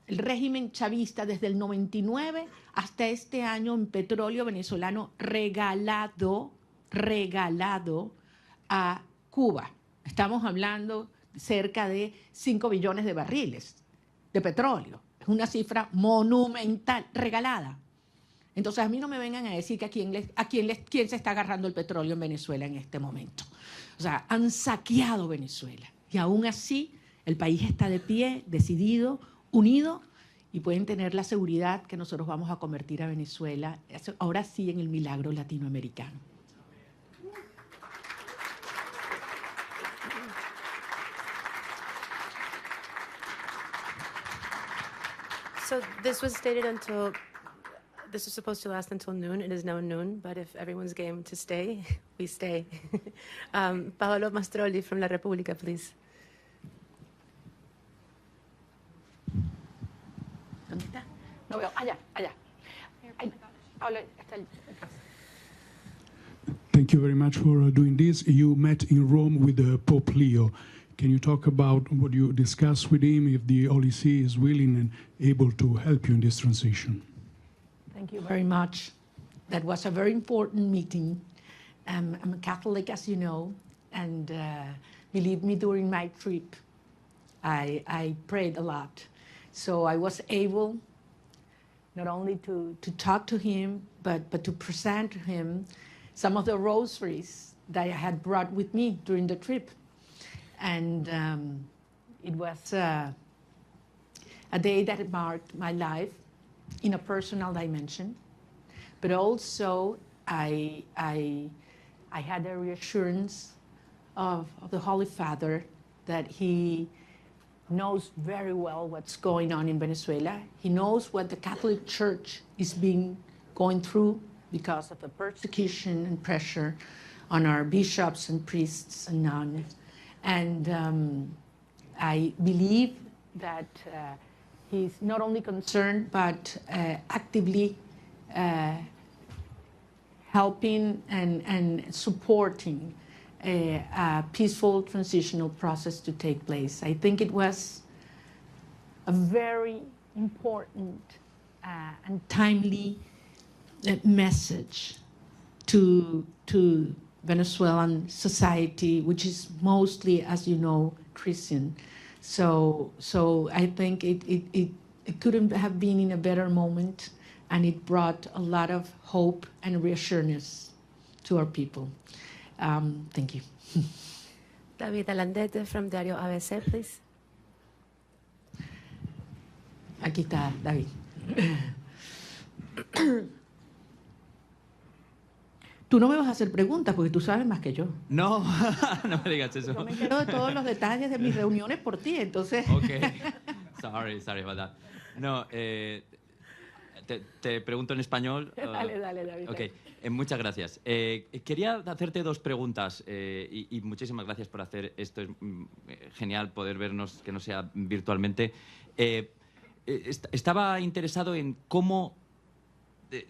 régimen chavista desde el 99 hasta este año en petróleo venezolano regalado a Cuba. Estamos hablando cerca de 5 billones de barriles de petróleo. Es una cifra monumental, regalada. Entonces a mí no me vengan a decir que quién se está agarrando el petróleo en Venezuela en este momento. O sea, han saqueado Venezuela. Y aún así el país está de pie, decidido, unido, y pueden tener la seguridad que nosotros vamos a convertir a Venezuela, ahora sí, en el milagro latinoamericano. So this was supposed to last until noon. It is now noon, but if everyone's game to stay, we stay. Paolo Mastrolli from La Repubblica, please. ¿Dónde está? No veo. Allá. Ay, Paolo, está el... Thank you very much for doing this. You met in Rome with Pope Leo. Can you talk about what you discussed with him, if the Holy See is willing and able to help you in this transition? Thank you very much. That was a very important meeting. I'm a Catholic, as you know, and believe me, during my trip, I prayed a lot. So I was able not only to talk to him, but to present to him some of the rosaries that I had brought with me during the trip. And it was a day that marked my life in a personal dimension, but also I had the reassurance of the Holy Father that he knows very well what's going on in Venezuela. He knows what the Catholic Church is going through because of the persecution and pressure on our bishops and priests and nuns. And I believe that he's not only concerned, but actively helping and supporting a peaceful transitional process to take place. I think it was a very important and timely message to Venezuelan society, which is mostly, as you know, Christian. So I think it couldn't have been in a better moment, and it brought a lot of hope and reassurance to our people. Thank you. David Alandete from Diario ABC, please. Aquí está, David. Tú no me vas a hacer preguntas porque tú sabes más que yo. No, no me digas eso. Yo me entero de todos los detalles de mis reuniones por ti, entonces... Ok, sorry about that. No, te pregunto en español. Dale, David. Ok, muchas gracias. Quería hacerte dos preguntas y muchísimas gracias por hacer esto. Es genial poder vernos, que no sea virtualmente. Estaba interesado en cómo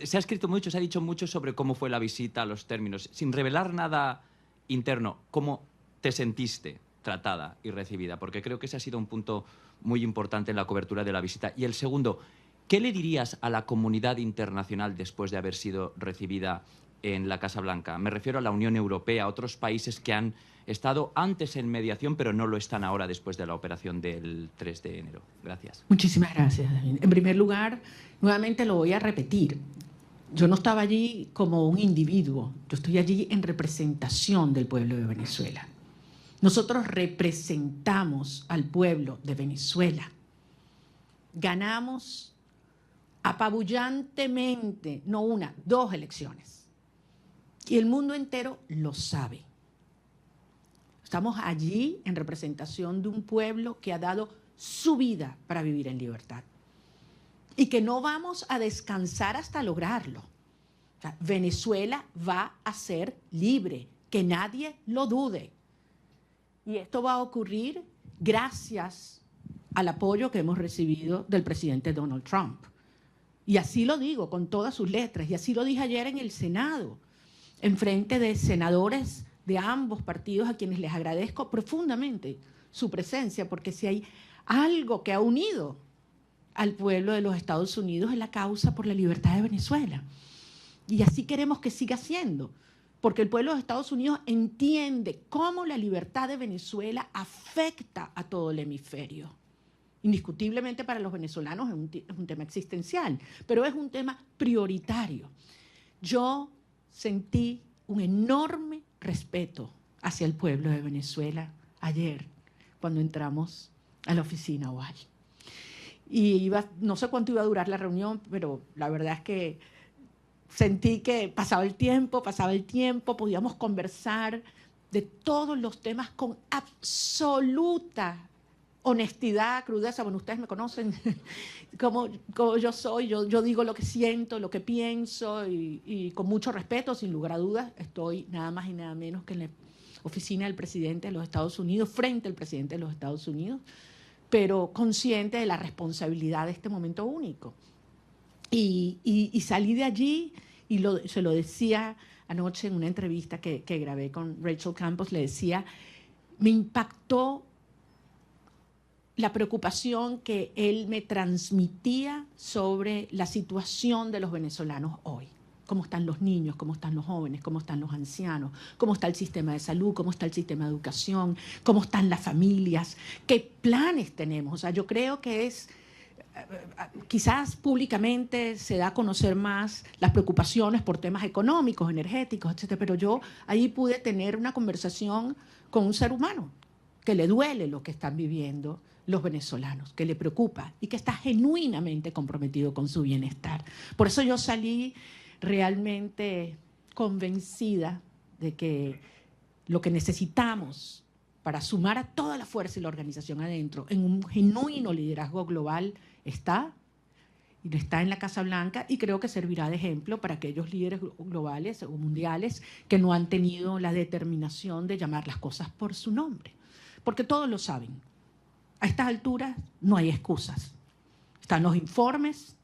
se ha escrito mucho, se ha dicho mucho sobre cómo fue la visita, los términos. Sin revelar nada interno, ¿cómo te sentiste tratada y recibida? Porque creo que ese ha sido un punto muy importante en la cobertura de la visita. Y el segundo, ¿qué le dirías a la comunidad internacional después de haber sido recibida en la Casa Blanca? Me refiero a la Unión Europea, a otros países que han estado antes en mediación, pero no lo están ahora después de la operación del 3 de enero. Gracias. Muchísimas gracias, David. En primer lugar, nuevamente lo voy a repetir. Yo no estaba allí como un individuo, yo estoy allí en representación del pueblo de Venezuela. Nosotros representamos al pueblo de Venezuela. Ganamos apabullantemente, no una, 2 elecciones. Y el mundo entero lo sabe. Estamos allí en representación de un pueblo que ha dado su vida para vivir en libertad. Y que no vamos a descansar hasta lograrlo. O sea, Venezuela va a ser libre, que nadie lo dude. Y esto va a ocurrir gracias al apoyo que hemos recibido del presidente Donald Trump. Y así lo digo con todas sus letras, y así lo dije ayer en el Senado, en frente de senadores de ambos partidos a quienes les agradezco profundamente su presencia, porque si hay algo que ha unido al pueblo de los Estados Unidos es la causa por la libertad de Venezuela. Y así queremos que siga siendo, porque el pueblo de Estados Unidos entiende cómo la libertad de Venezuela afecta a todo el hemisferio. Indiscutiblemente para los venezolanos es un tema existencial, pero es un tema prioritario. Yo sentí un enorme respeto hacia el pueblo de Venezuela ayer, cuando entramos a la oficina oval. Y no sé cuánto iba a durar la reunión, pero la verdad es que sentí que pasaba el tiempo, podíamos conversar de todos los temas con absoluta honestidad, crudeza. Bueno, ustedes me conocen como yo soy, yo digo lo que siento, lo que pienso y con mucho respeto, sin lugar a dudas. Estoy nada más y nada menos que en la oficina del presidente de los Estados Unidos, frente al presidente de los Estados Unidos, pero consciente de la responsabilidad de este momento único. Y salí de allí y se lo decía anoche en una entrevista que grabé con Rachel Campos, le decía, me impactó la preocupación que él me transmitía sobre la situación de los venezolanos hoy. Cómo están los niños, cómo están los jóvenes, cómo están los ancianos, cómo está el sistema de salud, cómo está el sistema de educación, cómo están las familias, qué planes tenemos. O sea, yo creo que quizás públicamente se da a conocer más las preocupaciones por temas económicos, energéticos, etcétera, pero yo ahí pude tener una conversación con un ser humano que le duele lo que están viviendo los venezolanos, que le preocupa y que está genuinamente comprometido con su bienestar. Por eso yo salí realmente convencida de que lo que necesitamos para sumar a toda la fuerza y la organización adentro en un genuino liderazgo global está en la Casa Blanca, y creo que servirá de ejemplo para aquellos líderes globales o mundiales que no han tenido la determinación de llamar las cosas por su nombre, porque todos lo saben. A estas alturas no hay excusas. Están los informes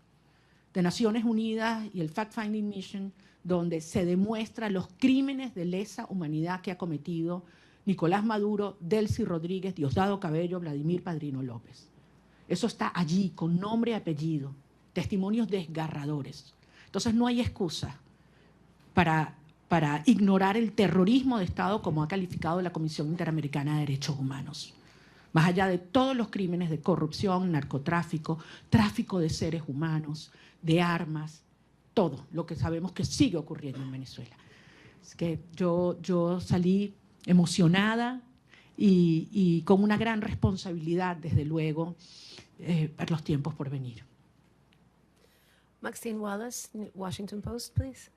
de Naciones Unidas y el Fact-Finding Mission, donde se demuestran los crímenes de lesa humanidad que ha cometido Nicolás Maduro, Delcy Rodríguez, Diosdado Cabello, Vladimir Padrino López. Eso está allí, con nombre y apellido, testimonios desgarradores. Entonces no hay excusa para ignorar el terrorismo de Estado, como ha calificado la Comisión Interamericana de Derechos Humanos. Más allá de todos los crímenes de corrupción, narcotráfico, tráfico de seres humanos, de armas, todo lo que sabemos que sigue ocurriendo en Venezuela. Es que yo salí emocionada y con una gran responsabilidad, desde luego, para los tiempos por venir. Maxine Wallace, Washington Post, please.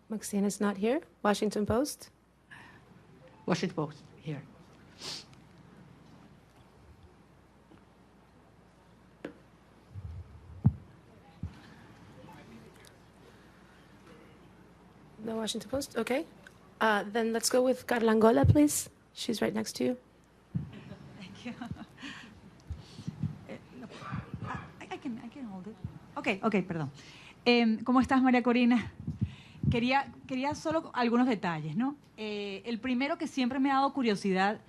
Maxine is not here. Washington Post. Washington Post, here. No Washington Post? Okay. Then let's go with Carla Angola, please. She's right next to you. Thank you. Ok, perdón. ¿Cómo estás, María Corina? Quería solo algunos detalles, ¿no? El primero que siempre me ha dado curiosidad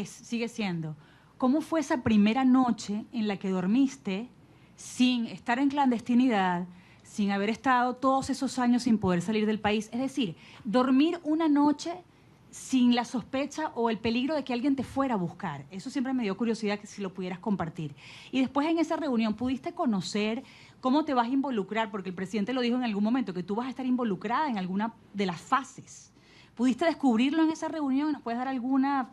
sigue siendo, ¿cómo fue esa primera noche en la que dormiste sin estar en clandestinidad, sin haber estado todos esos años sin poder salir del país? Es decir, dormir una noche sin la sospecha o el peligro de que alguien te fuera a buscar. Eso siempre me dio curiosidad, que si lo pudieras compartir. Y después en esa reunión, ¿pudiste conocer cómo te vas a involucrar? Porque el presidente lo dijo en algún momento, que tú vas a estar involucrada en alguna de las fases. ¿Pudiste descubrirlo en esa reunión? ¿Nos puedes dar alguna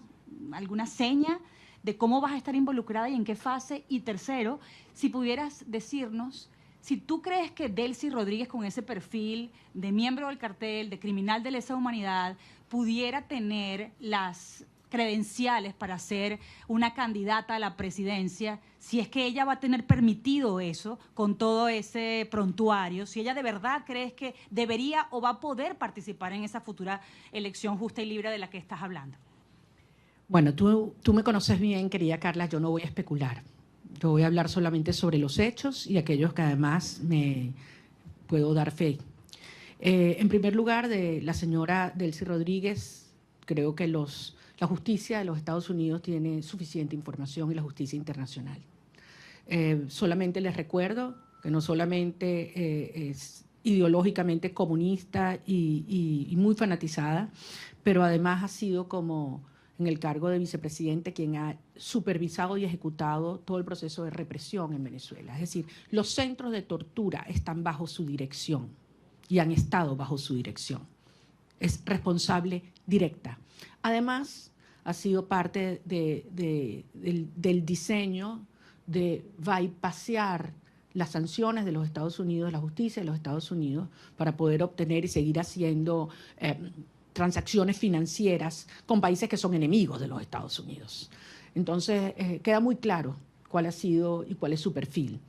seña de cómo vas a estar involucrada y en qué fase? Y tercero, si pudieras decirnos si tú crees que Delcy Rodríguez, con ese perfil de miembro del cartel, de criminal de lesa humanidad, pudiera tener las credenciales para ser una candidata a la presidencia, si es que ella va a tener permitido eso con todo ese prontuario, si ella de verdad crees que debería o va a poder participar en esa futura elección justa y libre de la que estás hablando. Bueno, tú me conoces bien, querida Carla, yo no voy a especular. Yo voy a hablar solamente sobre los hechos y aquellos que además me puedo dar fe. En primer lugar, de la señora Delcy Rodríguez, creo que la justicia de los Estados Unidos tiene suficiente información y la justicia internacional. Solamente les recuerdo que no solamente es ideológicamente comunista y muy fanatizada, pero además ha sido como en el cargo de vicepresidente quien ha supervisado y ejecutado todo el proceso de represión en Venezuela. Es decir, los centros de tortura están bajo su dirección y han estado bajo su dirección. Es responsable directa. Además, ha sido parte del diseño de bypassear las sanciones de los Estados Unidos, la justicia de los Estados Unidos, para poder obtener y seguir haciendo transacciones financieras con países que son enemigos de los Estados Unidos. Entonces, queda muy claro cuál ha sido y cuál es su perfil.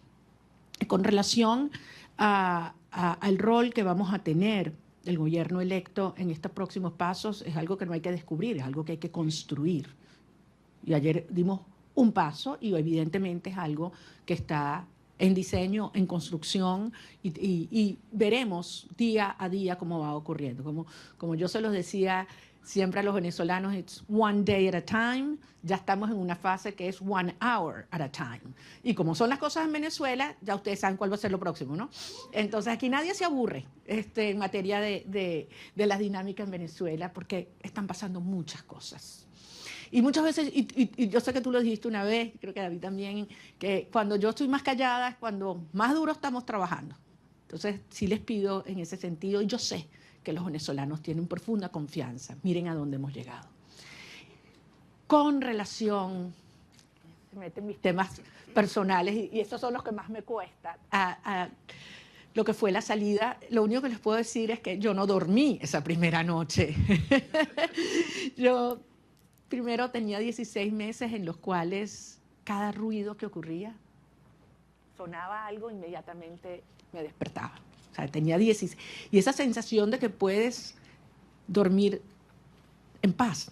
Con relación al rol que vamos a tener el gobierno electo en estos próximos pasos, es algo que no hay que descubrir, es algo que hay que construir. Y ayer dimos un paso y evidentemente es algo que está en diseño, en construcción y veremos día a día cómo va ocurriendo. Como yo se los decía siempre a los venezolanos, it's one day at a time, ya estamos en una fase que es 1 hour at a time. Y como son las cosas en Venezuela, ya ustedes saben cuál va a ser lo próximo, ¿no? Entonces aquí nadie se aburre en materia de las dinámicas en Venezuela, porque están pasando muchas cosas. Y muchas veces, y yo sé que tú lo dijiste una vez, creo que David también, que cuando yo estoy más callada es cuando más duro estamos trabajando. Entonces sí les pido en ese sentido, y yo sé que los venezolanos tienen profunda confianza. Miren a dónde hemos llegado. Con relación, se meten mis temas personales, y estos son los que más me cuesta, a lo que fue la salida, lo único que les puedo decir es que yo no dormí esa primera noche. Yo primero tenía 16 meses en los cuales cada ruido que ocurría, sonaba algo, inmediatamente me despertaba. O sea, tenía 16. Y esa sensación de que puedes dormir en paz,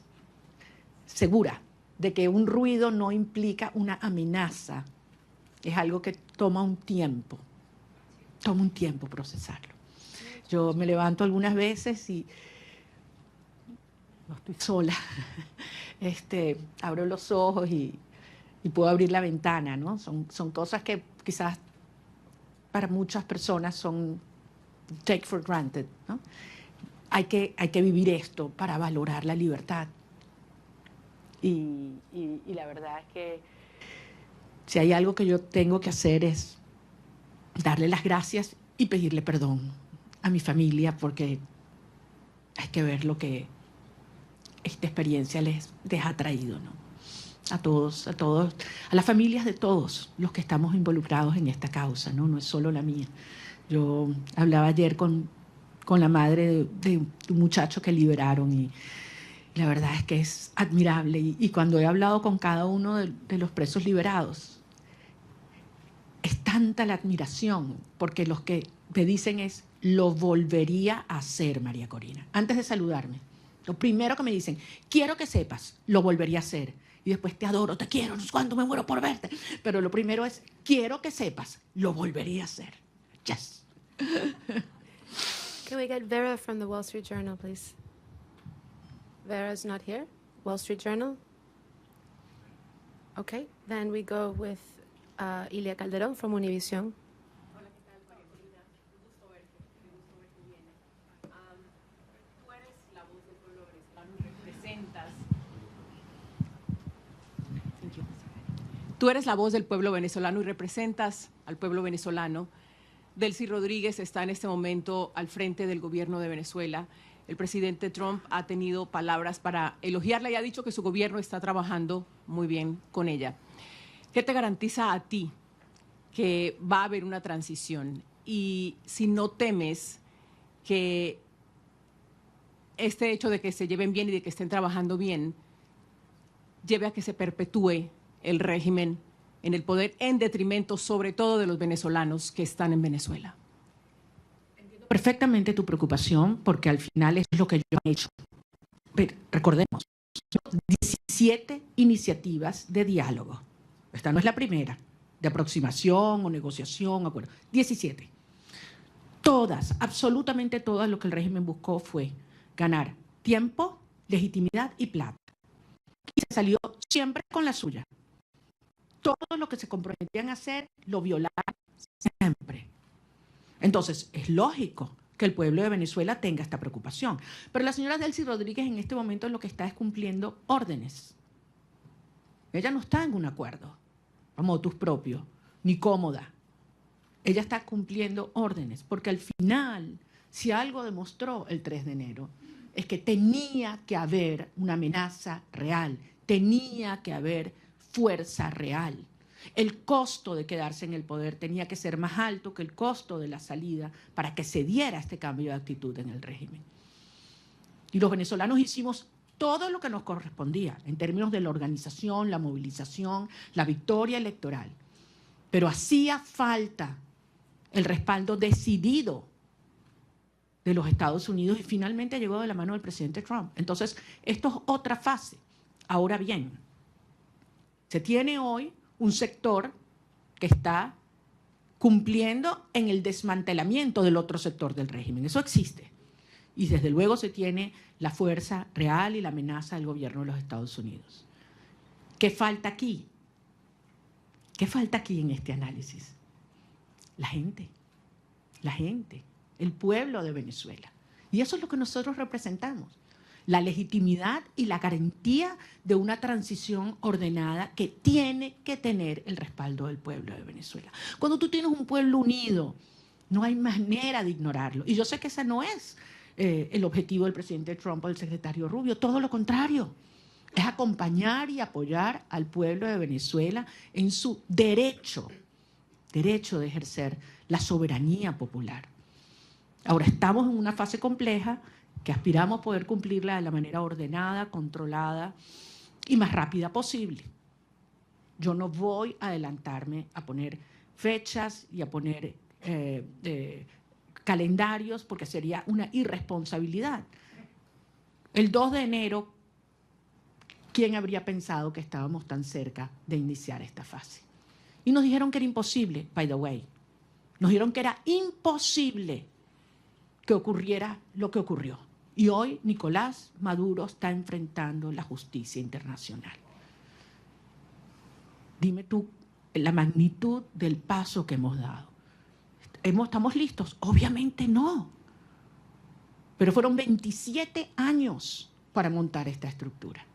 segura, de que un ruido no implica una amenaza, es algo que toma un tiempo procesarlo. Yo me levanto algunas veces y no estoy sola. Abro los ojos y puedo abrir la ventana, ¿no? Son cosas que quizás para muchas personas son take for granted, ¿no? Hay que vivir esto para valorar la libertad. Y la verdad es que si hay algo que yo tengo que hacer es darle las gracias y pedirle perdón a mi familia, porque hay que ver lo que esta experiencia les ha traído, ¿no? A todos, a las familias de todos los que estamos involucrados en esta causa, ¿no? No es solo la mía. Yo hablaba ayer con la madre de un muchacho que liberaron y la verdad es que es admirable. Y cuando he hablado con cada uno de los presos liberados, es tanta la admiración, porque los que me dicen es, lo volvería a hacer, María Corina. Antes de saludarme, lo primero que me dicen, quiero que sepas, lo volvería a hacer. y después te adoro, te quiero, no sé cuánto, me muero por verte. Pero lo primero es, quiero que sepas, lo volvería a hacer. Yes. Can we get Vera from the Wall Street Journal, please? Vera's not here. Wall Street Journal. Okay, then we go with Ilia Calderón from Univision. Tú eres la voz del pueblo venezolano y representas al pueblo venezolano. Delcy Rodríguez está en este momento al frente del gobierno de Venezuela. El presidente Trump ha tenido palabras para elogiarla y ha dicho que su gobierno está trabajando muy bien con ella. ¿Qué te garantiza a ti que va a haber una transición? Y si no temes que este hecho de que se lleven bien y de que estén trabajando bien lleve a que se perpetúe el régimen en el poder en detrimento sobre todo de los venezolanos que están en Venezuela. Entiendo perfectamente tu preocupación porque al final es lo que yo he hecho. Pero recordemos, 17 iniciativas de diálogo. Esta no es la primera, de aproximación o negociación, acuerdo. 17. Todas, absolutamente todas, lo que el régimen buscó fue ganar tiempo, legitimidad y plata. Y se salió siempre con la suya. Todo lo que se comprometían a hacer lo violaron siempre. Entonces, es lógico que el pueblo de Venezuela tenga esta preocupación. Pero la señora Delcy Rodríguez en este momento lo que está es cumpliendo órdenes. Ella no está en un acuerdo a motus propio, ni cómoda. Ella está cumpliendo órdenes, porque al final, si algo demostró el 3 de enero, es que tenía que haber una amenaza real, tenía que haber fuerza real. El costo de quedarse en el poder tenía que ser más alto que el costo de la salida para que se diera este cambio de actitud en el régimen. Y los venezolanos hicimos todo lo que nos correspondía en términos de la organización, la movilización, la victoria electoral. Pero hacía falta el respaldo decidido de los Estados Unidos y finalmente llegó de la mano del presidente Trump. Entonces, esto es otra fase. Ahora bien, se tiene hoy un sector que está cumpliendo en el desmantelamiento del otro sector del régimen. Eso existe. Y desde luego se tiene la fuerza real y la amenaza del gobierno de los Estados Unidos. ¿Qué falta aquí? ¿Qué falta aquí en este análisis? La gente, el pueblo de Venezuela. Y eso es lo que nosotros representamos. La legitimidad y la garantía de una transición ordenada que tiene que tener el respaldo del pueblo de Venezuela. Cuando tú tienes un pueblo unido, no hay manera de ignorarlo. Y yo sé que ese no es el objetivo del presidente Trump o del secretario Rubio, todo lo contrario. Es acompañar y apoyar al pueblo de Venezuela en su derecho de ejercer la soberanía popular. Ahora estamos en una fase compleja que aspiramos poder cumplirla de la manera ordenada, controlada y más rápida posible. Yo no voy a adelantarme a poner fechas y a poner calendarios porque sería una irresponsabilidad. El 2 de enero, ¿quién habría pensado que estábamos tan cerca de iniciar esta fase? Y nos dijeron que era imposible, by the way. Nos dijeron que era imposible que ocurriera lo que ocurrió. Y hoy Nicolás Maduro está enfrentando la justicia internacional. Dime tú la magnitud del paso que hemos dado. ¿Estamos listos? Obviamente no. Pero fueron 27 años para montar esta estructura.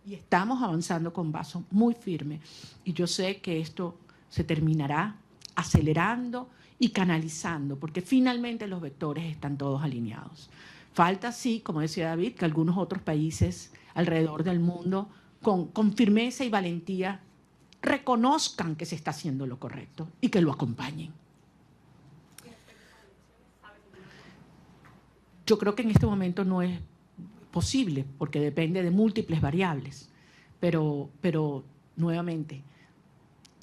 Y estamos avanzando con paso muy firme. Y yo sé que esto se terminará acelerando y canalizando, porque finalmente los vectores están todos alineados. Falta, sí, como decía David, que algunos otros países alrededor del mundo con firmeza y valentía reconozcan que se está haciendo lo correcto y que lo acompañen. Yo creo que en este momento no es posible, porque depende de múltiples variables, pero nuevamente,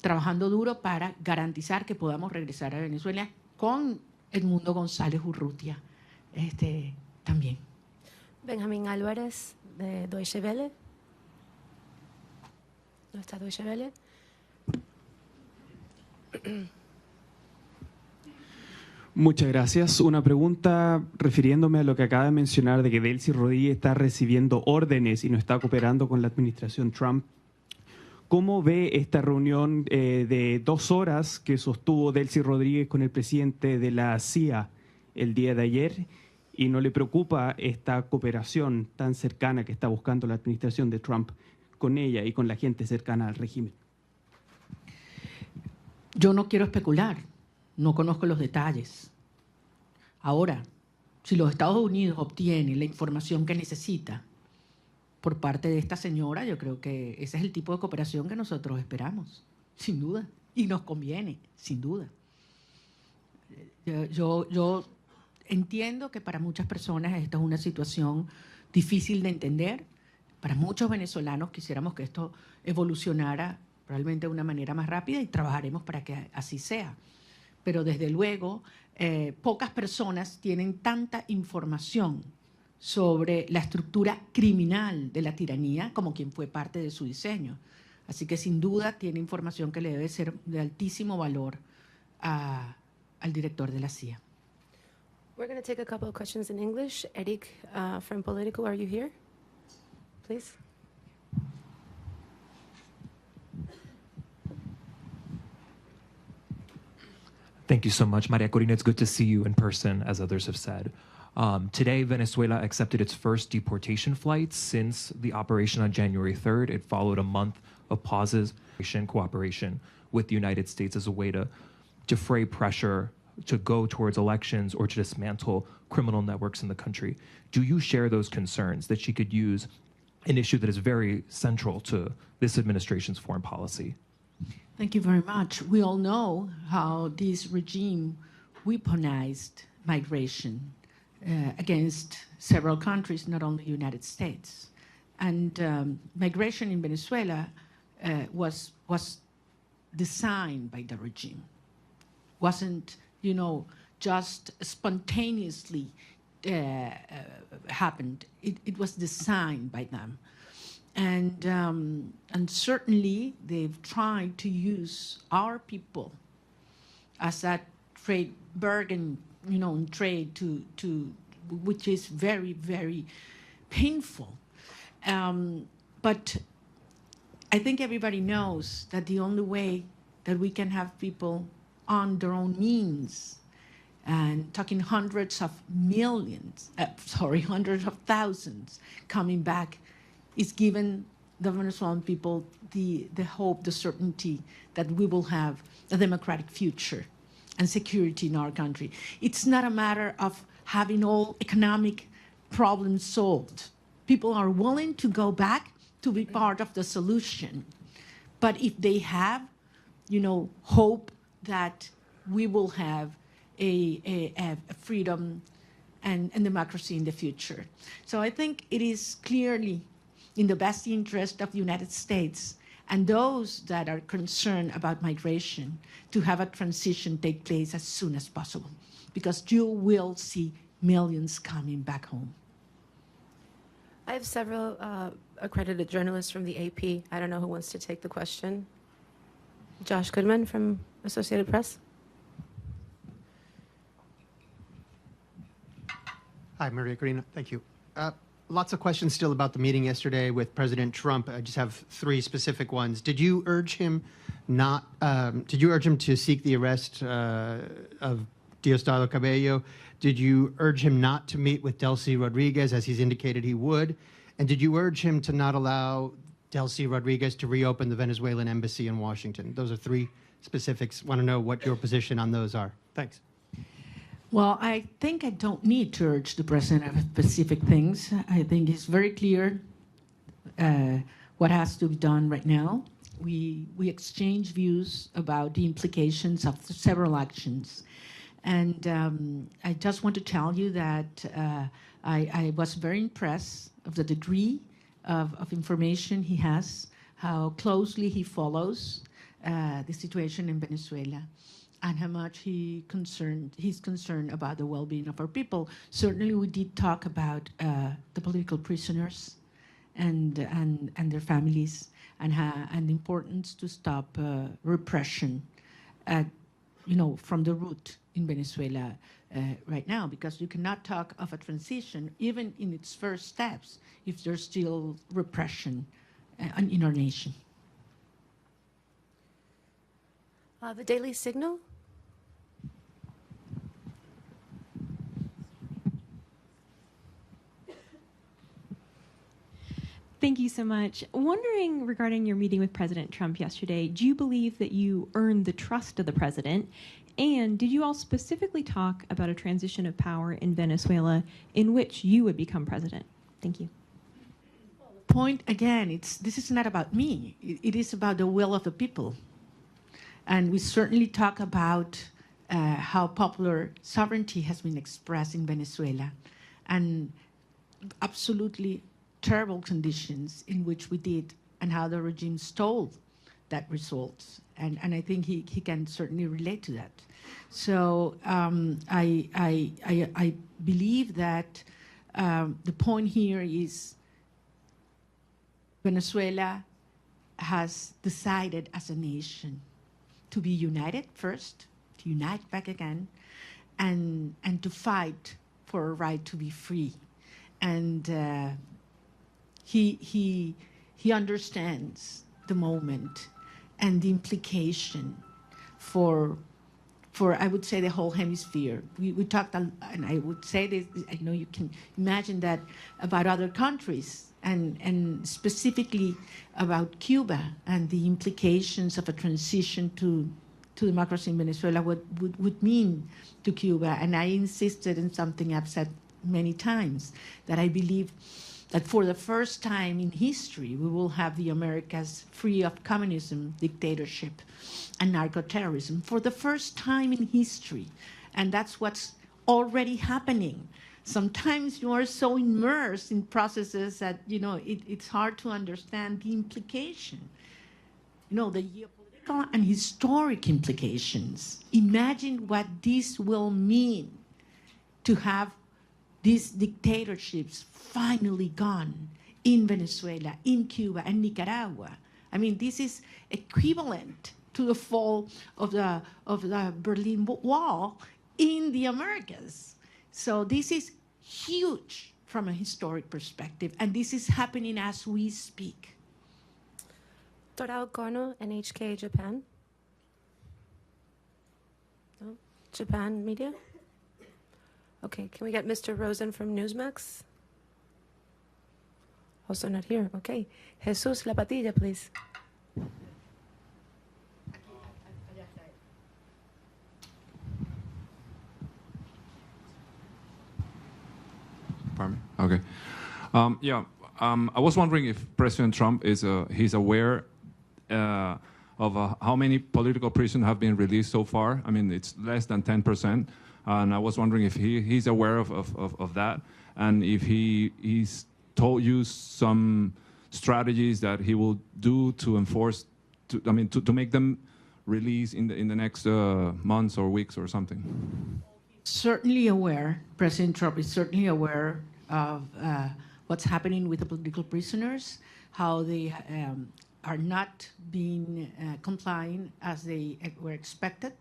trabajando duro para garantizar que podamos regresar a Venezuela con Edmundo González Urrutia también. Benjamín Álvarez, de Deutsche Welle. Machado Chevalier. Muchas gracias. Una pregunta refiriéndome a lo que acaba de mencionar de que Delcy Rodríguez está recibiendo órdenes y no está cooperando con la administración Trump. ¿Cómo ve esta reunión de 2 horas que sostuvo Delcy Rodríguez con el presidente de la CIA el día de ayer? ¿Y no le preocupa esta cooperación tan cercana que está buscando la administración de Trump con ella y con la gente cercana al régimen? Yo no quiero especular, no conozco los detalles. Ahora, si los Estados Unidos obtienen la información que necesita por parte de esta señora, yo creo que ese es el tipo de cooperación que nosotros esperamos, sin duda, y nos conviene, sin duda. Yo entiendo que para muchas personas esta es una situación difícil de entender. Para muchos venezolanos quisiéramos que esto evolucionara probablemente de una manera más rápida y trabajaremos para que así sea. Pero desde luego, pocas personas tienen tanta información sobre la estructura criminal de la tiranía como quien fue parte de su diseño. Así que sin duda tiene información que le debe ser de altísimo valor al director de la CIA. We're going to take a couple of questions in English. Eric from Politico, are you here? Please. Thank you so much, María Corina. It's good to see you in person, as others have said. Today, Venezuela accepted its first deportation flights since the operation on January 3rd. It followed a month of pauses and cooperation with the United States as a way to defray pressure to go towards elections or to dismantle criminal networks in the country. Do you share those concerns that she could use an issue that is very central to this administration's foreign policy? Thank you very much. We all know how this regime weaponized migration against several countries, not only the United States. And migration in Venezuela was designed by the regime. Wasn't, just spontaneously happened. It was designed by them. And certainly they've tried to use our people as that trade bargain, in trade to which is very, very painful. But I think everybody knows that the only way that we can have people on their own means, and talking hundreds of thousands coming back, is given the Venezuelan people the hope, the certainty that we will have a democratic future and security in our country. It's not a matter of having all economic problems solved. People are willing to go back to be part of the solution. But if they have, hope that we will have a freedom and democracy in the future. So I think it is clearly in the best interest of the United States and those that are concerned about migration to have a transition take place as soon as possible, because you will see millions coming back home. I have several accredited journalists from the AP. I don't know who wants to take the question. Josh Goodman from Associated Press. Hi, Maria Corina. Thank you. Lots of questions still about the meeting yesterday with President Trump. I just have 3 specific ones. Did you urge him to seek the arrest of Diosdado Cabello? Did you urge him not to meet with Delcy Rodriguez, as he's indicated he would? And did you urge him to not allow Delcy Rodriguez to reopen the Venezuelan embassy in Washington? Those are 3 specifics. Want to know what your position on those are. Thanks. Well, I think I don't need to urge the president of specific things. I think it's very clear what has to be done right now. We exchange views about the implications of several actions. And I just want to tell you that I was very impressed of the degree of information he has, how closely he follows the situation in Venezuela, and how much he's concerned about the well-being of our people. Certainly we did talk about the political prisoners and their families, and the importance to stop repression from the root in Venezuela right now, because you cannot talk of a transition, even in its first steps, if there's still repression in our nation. The Daily Signal. Thank you so much. Wondering regarding your meeting with President Trump yesterday, do you believe that you earned the trust of the president? And did you all specifically talk about a transition of power in Venezuela in which you would become president? Thank you. Point again, this is not about me. It is about the will of the people. And we certainly talk about how popular sovereignty has been expressed in Venezuela, and absolutely terrible conditions in which we did, and how the regime stole that result. And I think he can certainly relate to that. So I believe that the point here is Venezuela has decided as a nation to be united first, to unite back again, and to fight for a right to be free. And he understands the moment and the implication for I would say the whole hemisphere. We talked, and I would say this, I know you can imagine that about other countries, and specifically about Cuba and the implications of a transition to democracy in Venezuela, what would mean to Cuba. And I insisted in something I've said many times, that I believe that for the first time in history, we will have the Americas free of communism, dictatorship, and narco-terrorism, for the first time in history. And that's what's already happening. Sometimes you are so immersed in processes that, it's hard to understand the implication, the geopolitical and historic implications. Imagine what this will mean to have these dictatorships finally gone in Venezuela, in Cuba, and Nicaragua. I mean, this is equivalent to the fall of the Berlin Wall in the Americas. So this is huge from a historic perspective, and this is happening as we speak. Torao Kono, NHK Japan. No? Japan Media? Okay, can we get Mr. Rosen from Newsmax? Also not here. Okay. Jesus Lapatilla, please. Pardon me? Okay. I was wondering if President Trump he's aware of how many political prisoners have been released so far. I mean, it's less than 10%. And I was wondering if he's aware of that, and if he's told you some strategies that he will do to enforce, to make them release in the next months or weeks or something. Certainly aware. President Trump is certainly aware of what's happening with the political prisoners, how they are not being complying as they were expected,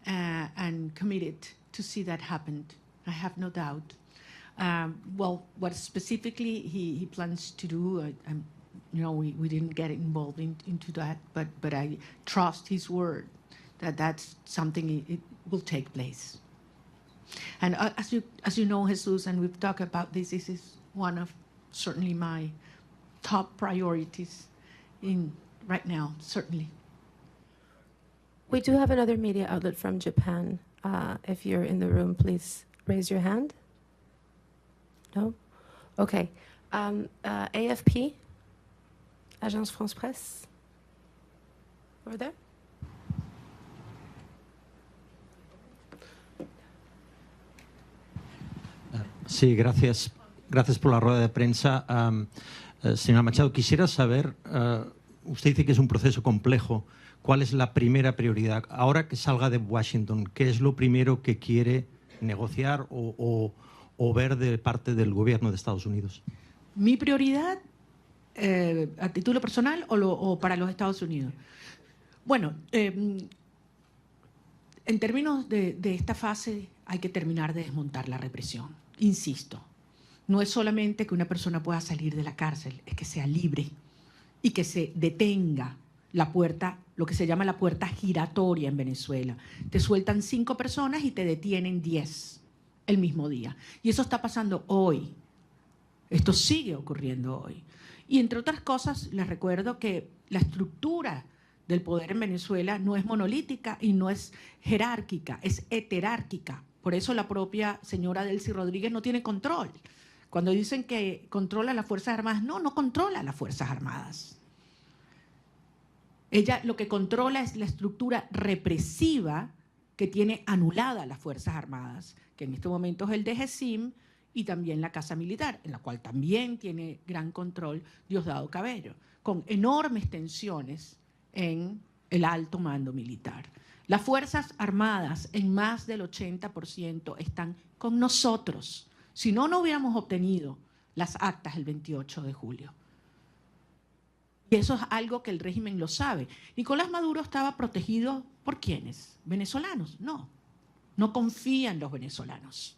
and committed to see that happen. I have no doubt. Well, what specifically he plans to do, we didn't get involved into that, but I trust his word that that's something it will take place. And as you know, Jesus, and we've talked about this is one of certainly my top priorities right now, certainly. We do have another media outlet from Japan. If you're in the room, please raise your hand. No? Okay. AFP, Agence France Presse. Over there. Sí, gracias. Gracias por la rueda de prensa. Señora Machado, quisiera saber, usted dice que es un proceso complejo. ¿Cuál es la primera prioridad? Ahora que salga de Washington, ¿qué es lo primero que quiere negociar o ver de parte del gobierno de Estados Unidos? Mi prioridad a título personal o para los Estados Unidos? Bueno, en términos de esta fase hay que terminar de desmontar la represión. Insisto, no es solamente que una persona pueda salir de la cárcel, es que sea libre y que se detenga la puerta, lo que se llama la puerta giratoria en Venezuela. Te sueltan 5 personas y te detienen 10 el mismo día. Y eso está pasando hoy. Esto sigue ocurriendo hoy. Y entre otras cosas, les recuerdo que la estructura del poder en Venezuela no es monolítica y no es jerárquica, es heterárquica. Por eso la propia señora Delcy Rodríguez no tiene control. Cuando dicen que controla las Fuerzas Armadas, no controla las Fuerzas Armadas. Ella lo que controla es la estructura represiva que tiene anulada las Fuerzas Armadas, que en este momento es el DGCIM y también la Casa Militar, en la cual también tiene gran control Diosdado Cabello, con enormes tensiones en el alto mando militar. Las Fuerzas Armadas, en más del 80%, están con nosotros. Si no, no hubiéramos obtenido las actas el 28 de julio. Y eso es algo que el régimen lo sabe. Nicolás Maduro estaba protegido ¿por quiénes? ¿Venezolanos? No, no confía en los venezolanos.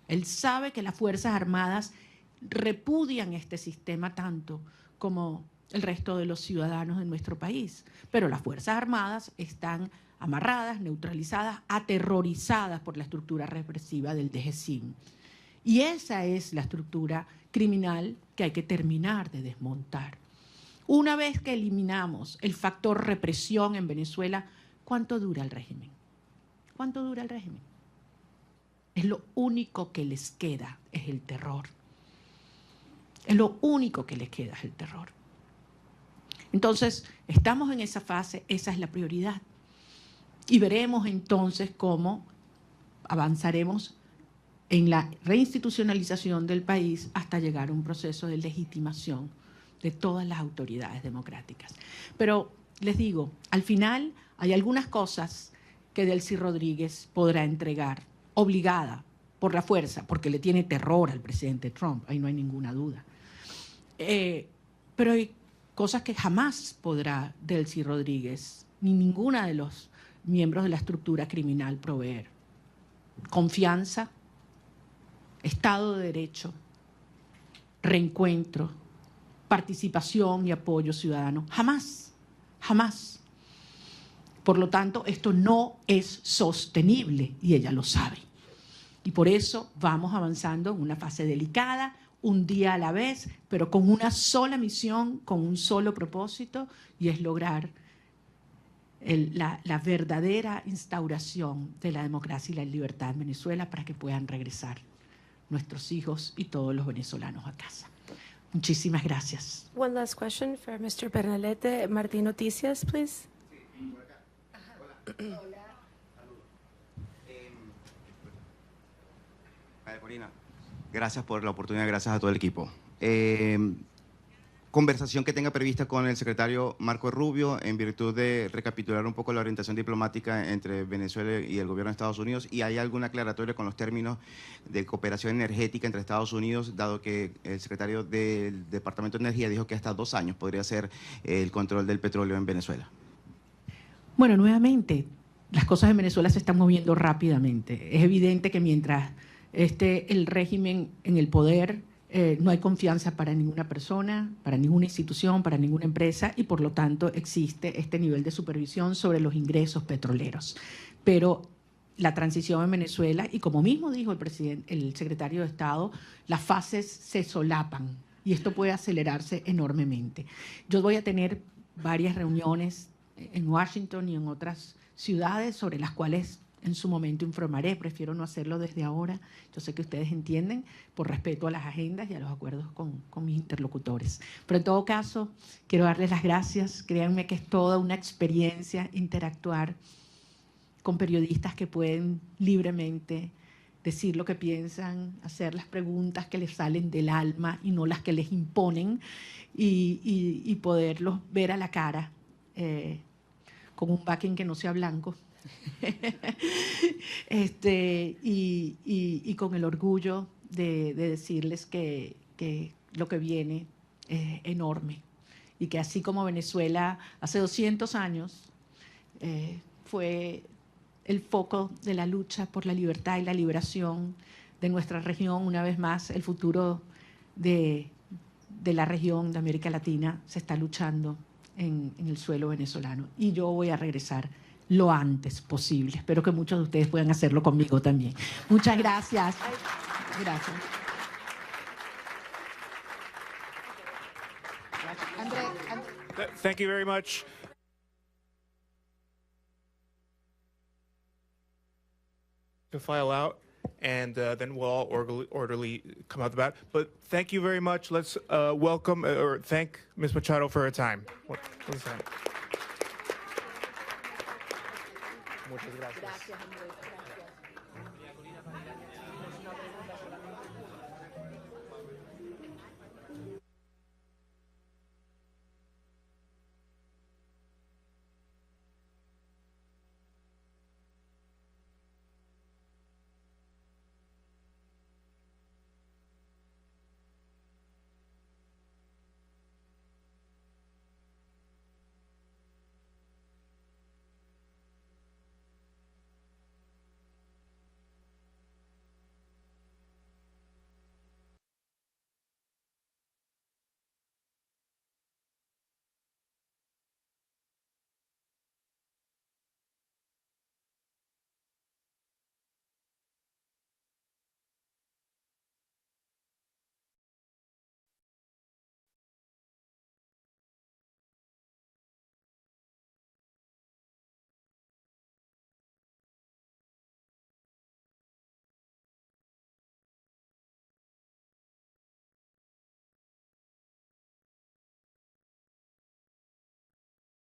Él sabe que las Fuerzas Armadas repudian este sistema tanto como el resto de los ciudadanos de nuestro país. Pero las Fuerzas Armadas están amarradas, neutralizadas, aterrorizadas por la estructura represiva del DGCIM. Y esa es la estructura criminal que hay que terminar de desmontar. Una vez que eliminamos el factor represión en Venezuela, ¿cuánto dura el régimen? ¿Cuánto dura el régimen? Es lo único que les queda, es el terror. Es lo único que les queda, es el terror. Entonces, estamos en esa fase, esa es la prioridad. Y veremos entonces cómo avanzaremos en la reinstitucionalización del país hasta llegar a un proceso de legitimación de todas las autoridades democráticas. Pero les digo, al final hay algunas cosas que Delcy Rodríguez podrá entregar, obligada por la fuerza, porque le tiene terror al presidente Trump, ahí no hay ninguna duda. Pero hay cosas que jamás podrá Delcy Rodríguez, ni ninguna de los miembros de la estructura criminal proveer. Confianza, Estado de Derecho, reencuentro, participación y apoyo ciudadano. Jamás, jamás. Por lo tanto, esto no es sostenible y ella lo sabe. Y por eso vamos avanzando en una fase delicada, un día a la vez, pero con una sola misión, con un solo propósito, y es lograr la verdadera instauración de la democracia y la libertad en Venezuela para que puedan regresar nuestros hijos y todos los venezolanos a casa. Muchísimas gracias. One last question for Mr. Bernalete. Martín Noticias, please. María Corina, gracias por la oportunidad, gracias a todo el equipo. Conversación que tenga prevista con el secretario Marco Rubio en virtud de recapitular un poco la orientación diplomática entre Venezuela y el gobierno de Estados Unidos, y hay alguna aclaratoria con los términos de cooperación energética entre Estados Unidos, dado que el secretario del Departamento de Energía dijo que hasta 2 años podría ser el control del petróleo en Venezuela. Bueno, nuevamente, las cosas en Venezuela se están moviendo rápidamente. Es evidente que mientras esté el régimen en el poder, no hay confianza para ninguna persona, para ninguna institución, para ninguna empresa, y por lo tanto existe este nivel de supervisión sobre los ingresos petroleros. Pero la transición en Venezuela, y como mismo dijo el secretario de Estado, las fases se solapan y esto puede acelerarse enormemente. Yo voy a tener varias reuniones en Washington y en otras ciudades sobre las cuales en su momento informaré, prefiero no hacerlo desde ahora. Yo sé que ustedes entienden, por respeto a las agendas y a los acuerdos con mis interlocutores. Pero en todo caso, quiero darles las gracias. Créanme que es toda una experiencia interactuar con periodistas que pueden libremente decir lo que piensan, hacer las preguntas que les salen del alma y no las que les imponen, y poderlos ver a la cara con un backing que no sea blanco. Y con el orgullo de decirles que lo que viene enorme. Y que así como Venezuela hace 200 años fue el foco de la lucha por la libertad y la liberación de nuestra región, una vez más el futuro de la región de América Latina se está luchando en el suelo venezolano. Y yo voy a regresar lo antes posible. Espero que muchos de ustedes puedan hacerlo conmigo también. Muchas gracias. Gracias. Thank you very much. To file out, and then we'll all orderly come out the back. But thank you very much. Let's welcome or thank Ms. Machado for her time. Muchas gracias. Gracias, Andrés. Gracias.